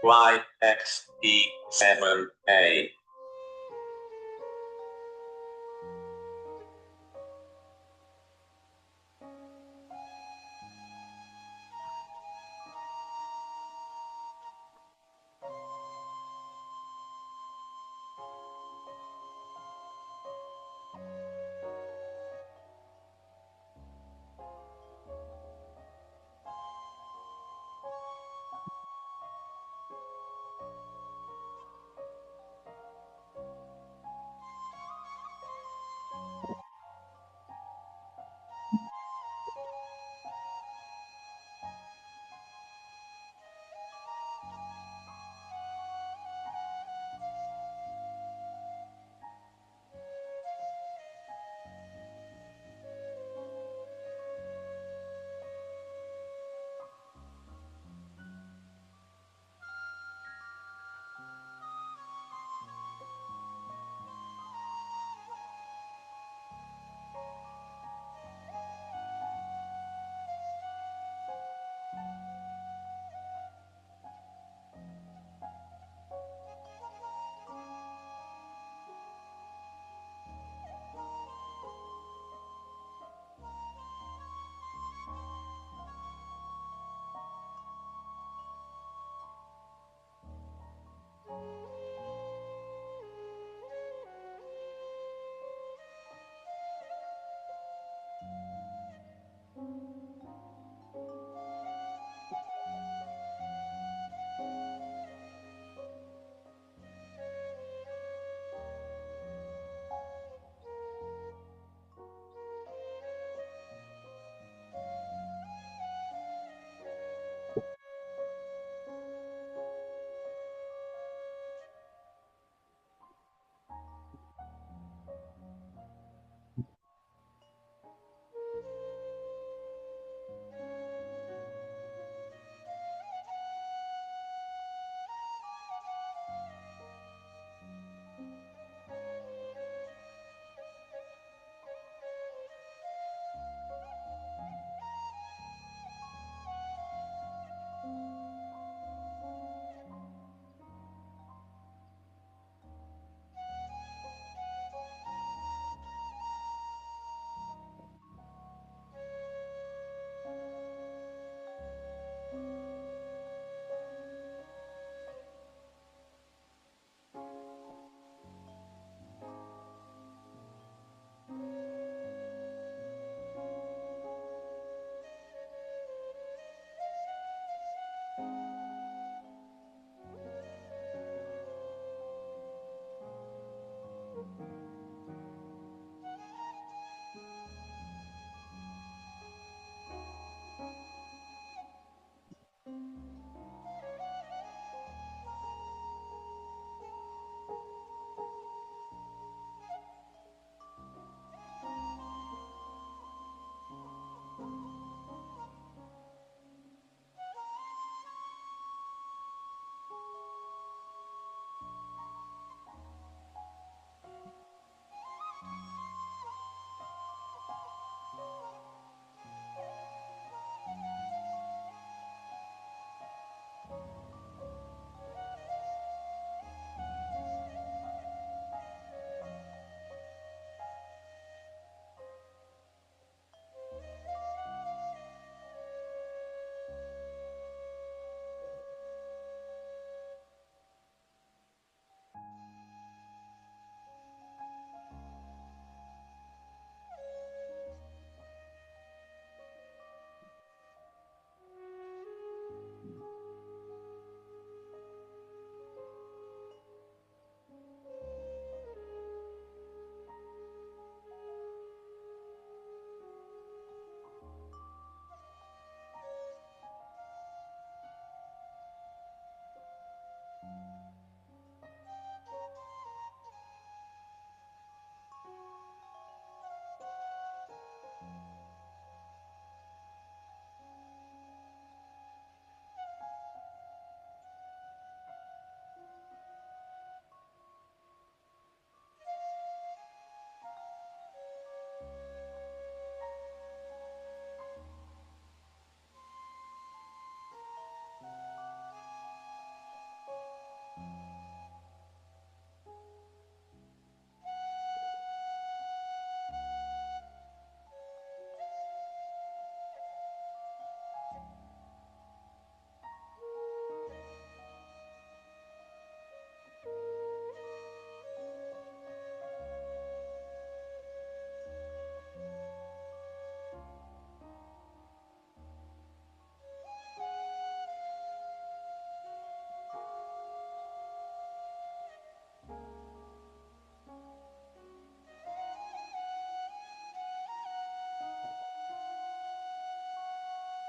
G: YXE7A.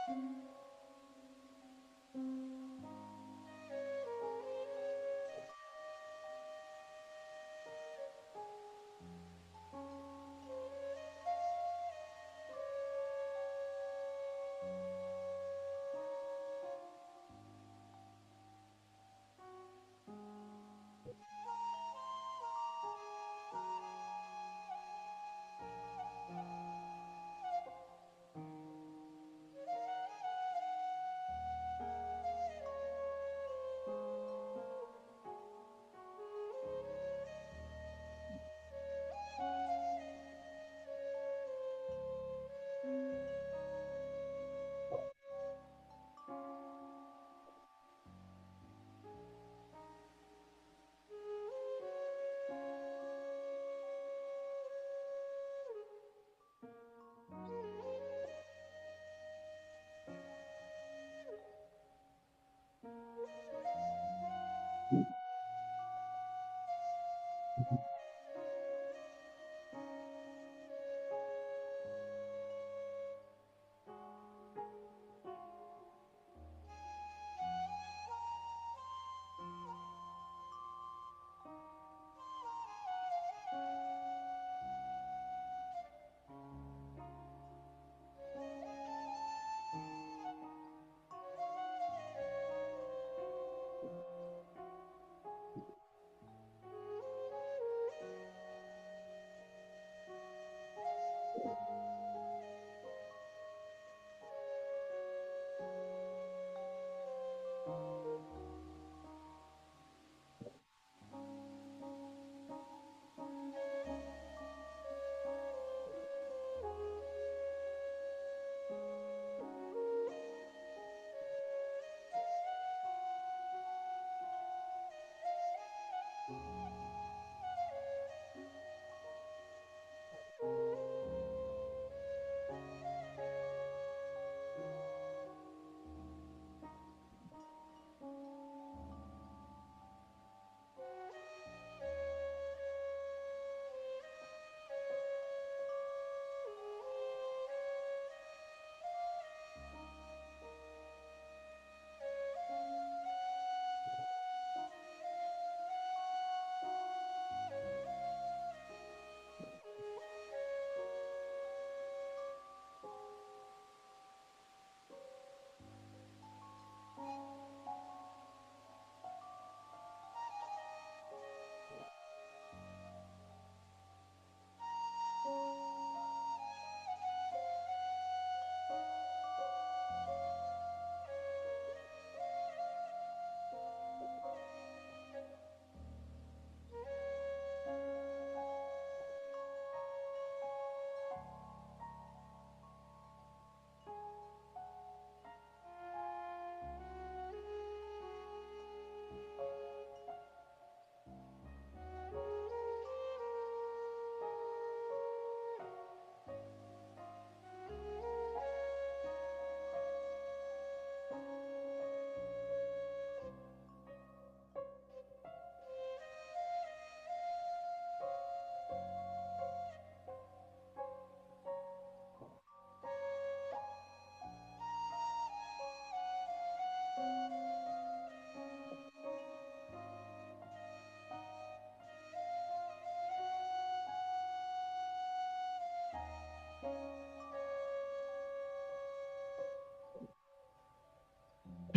B: या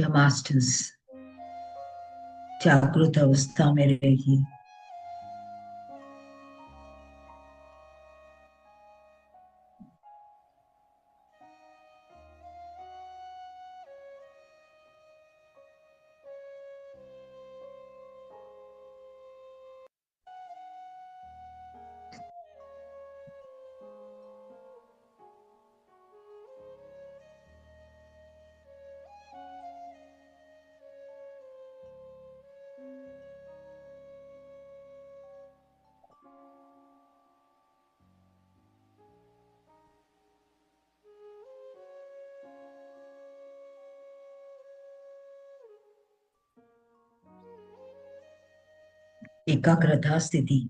B: मास्टर्स जागृत अवस्था में रहिए। एकाग्रता स्थिति।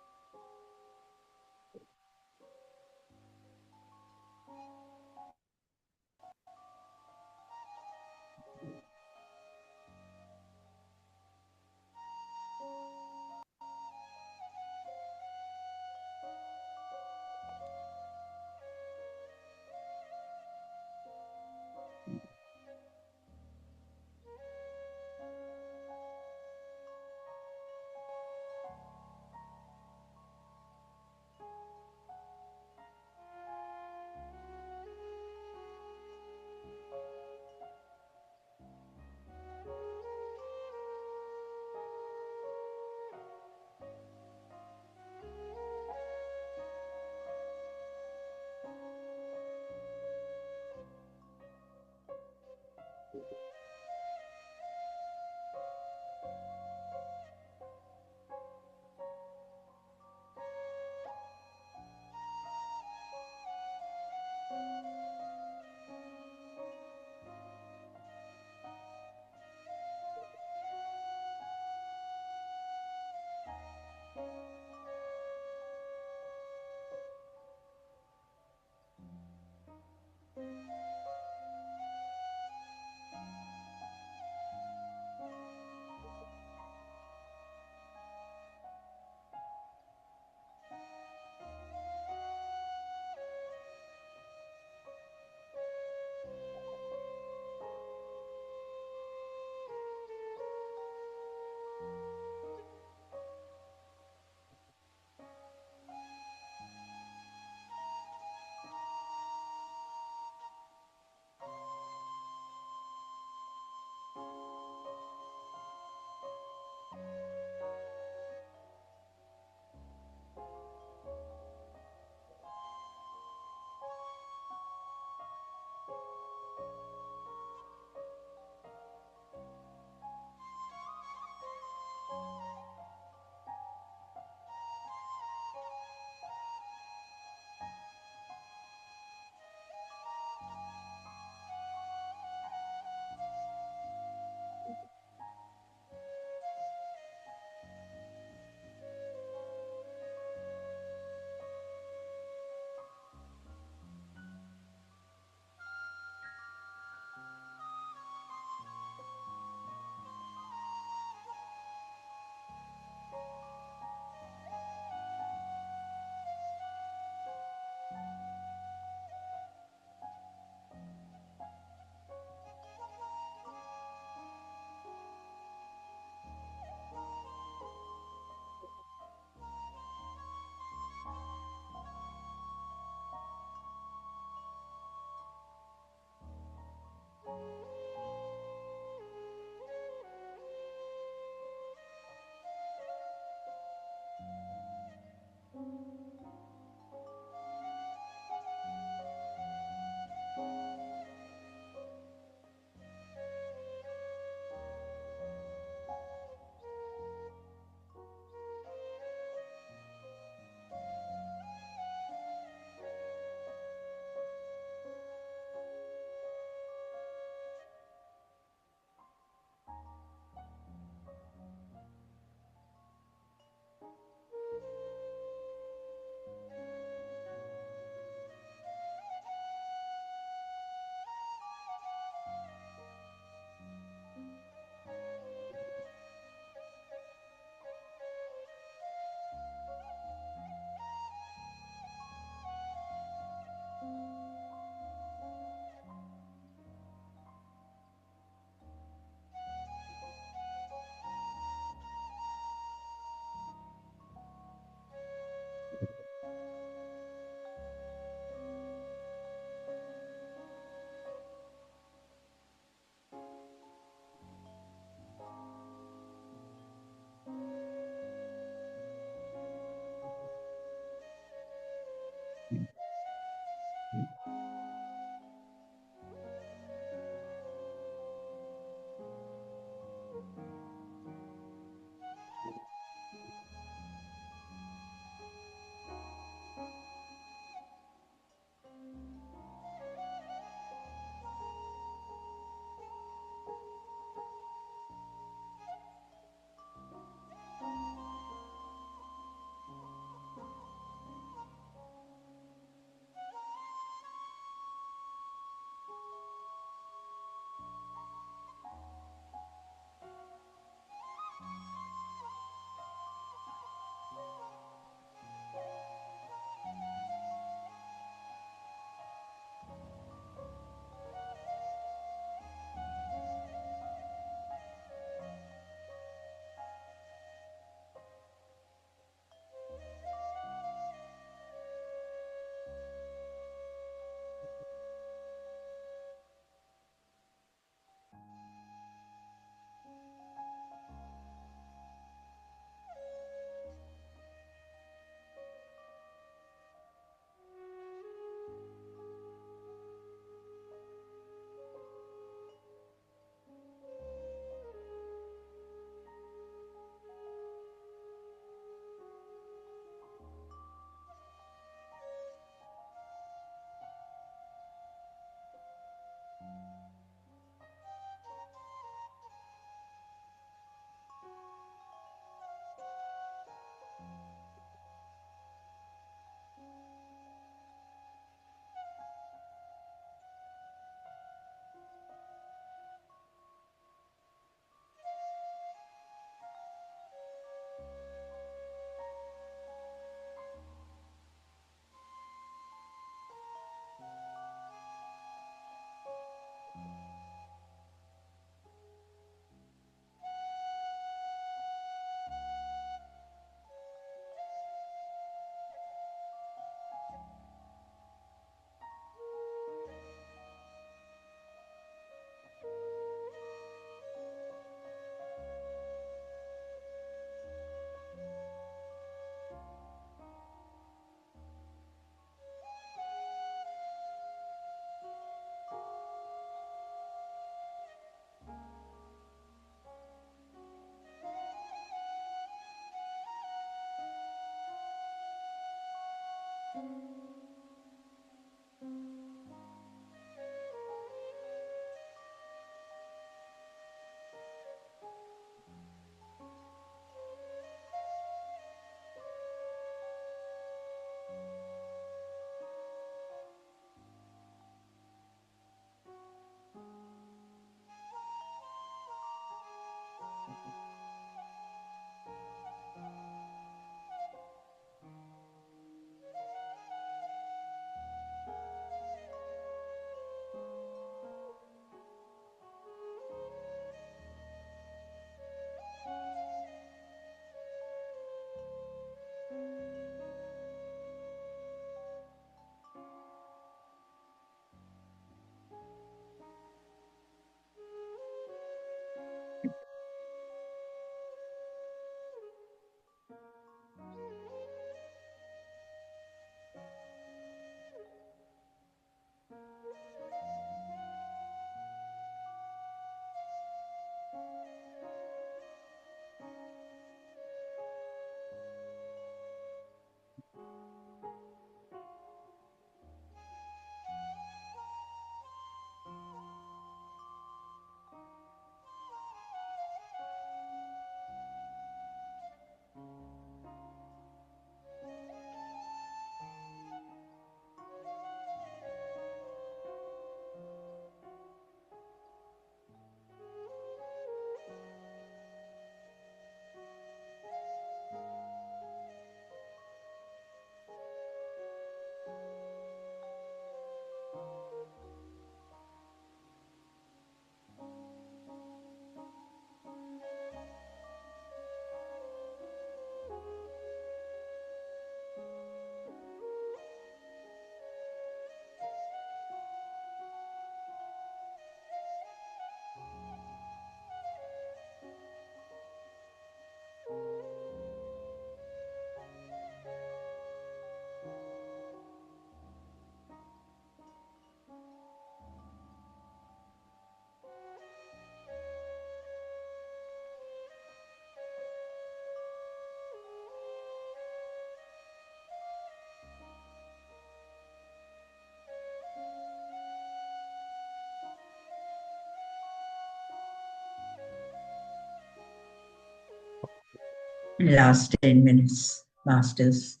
B: Last 10 minutes, Masters.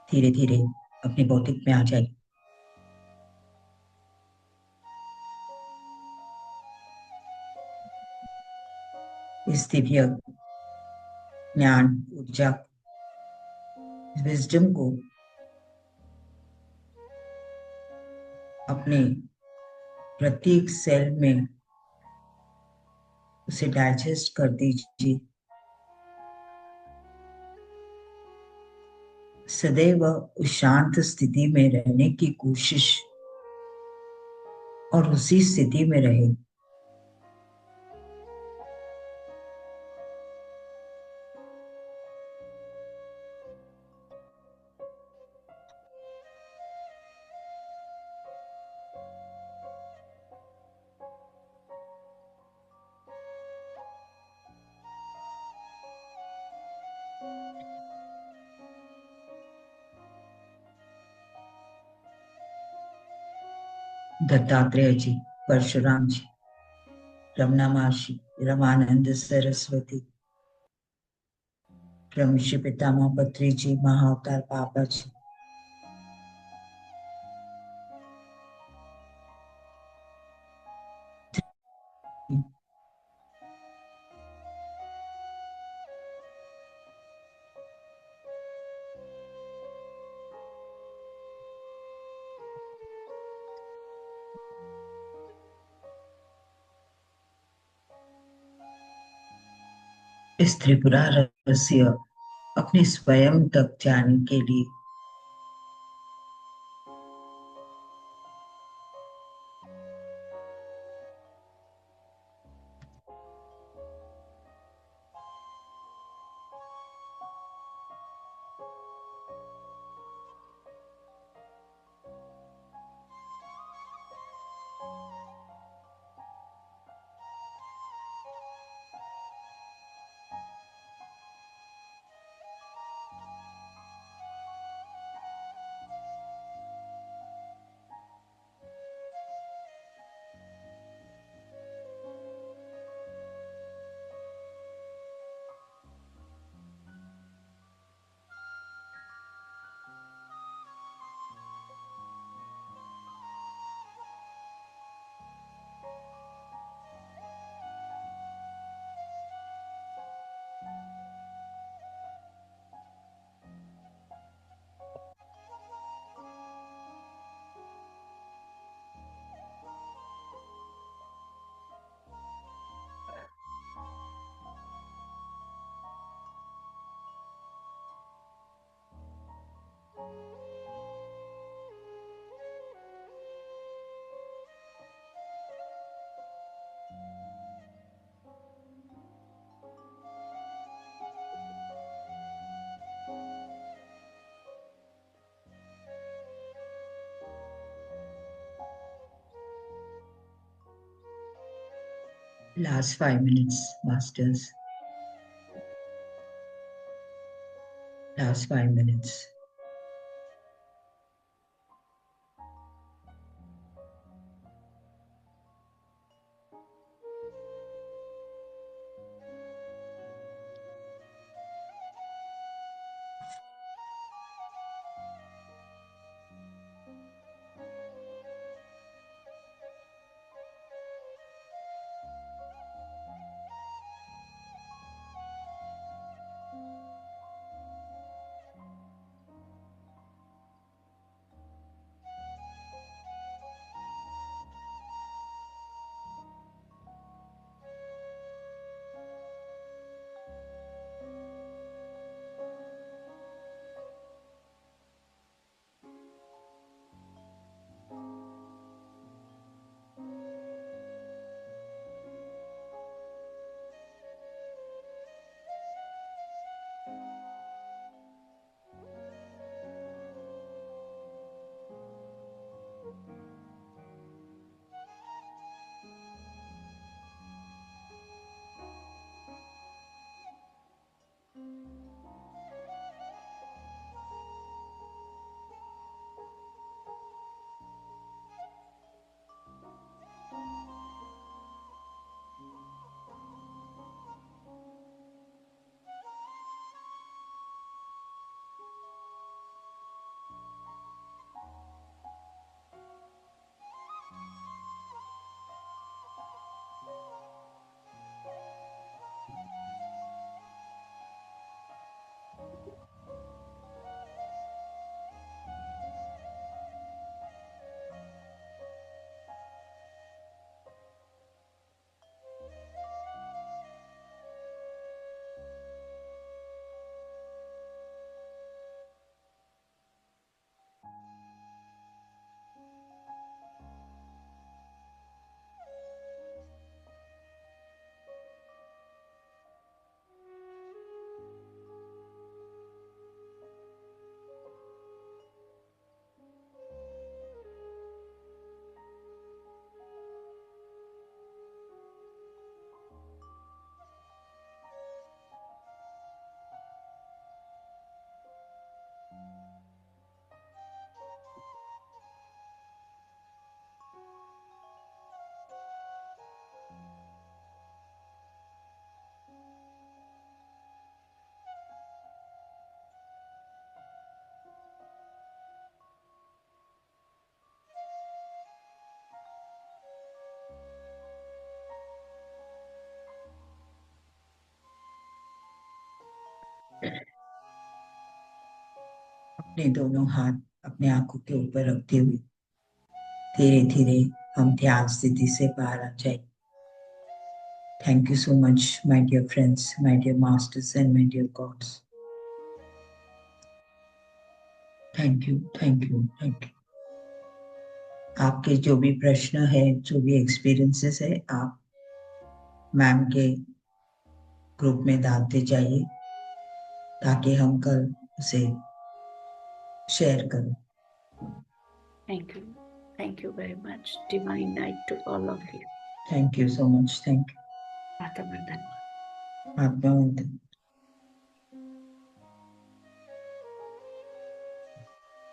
B: धीरे धीरे अपने भौतिक में आ जाए। इस दिव्य ज्ञान, ऊर्जा, विजडम को अपने प्रत्येक सेल में उसे डाइजेस्ट कर दीजिए। सदैव उस शांत स्थिति में रहने की कोशिश और उसी स्थिति में रहे। दत्तात्रेय जी, परशुराम जी, रमना महर्षि, रमानंद सरस्वती, ब्रह्मर्षि पितामह पत्री जी, महाअवतार बाबा जी, इस त्रिपुरा रहस्य अपने स्वयं तक जाने के लिए last 5 minutes, Masters. Last 5 minutes. अपने दोनों हाथ अपने आंखों के ऊपर रखते हुए धीरे धीरे हम ध्यान स्थिति से बाहर आ जाए। Thank you so much, my dear friends, my dear masters and my dear gods. Thank you, thank you, thank you. आपके जो भी प्रश्न है, जो भी एक्सपीरियंसेस है, आप मैम के ग्रुप में डालते जाइए ताकि हम कल उसे शेयर करें।
A: Thank you very much. Divine night to all of you.
B: Thank you so much. Thank you.
A: Atmandan.
B: Atmandan.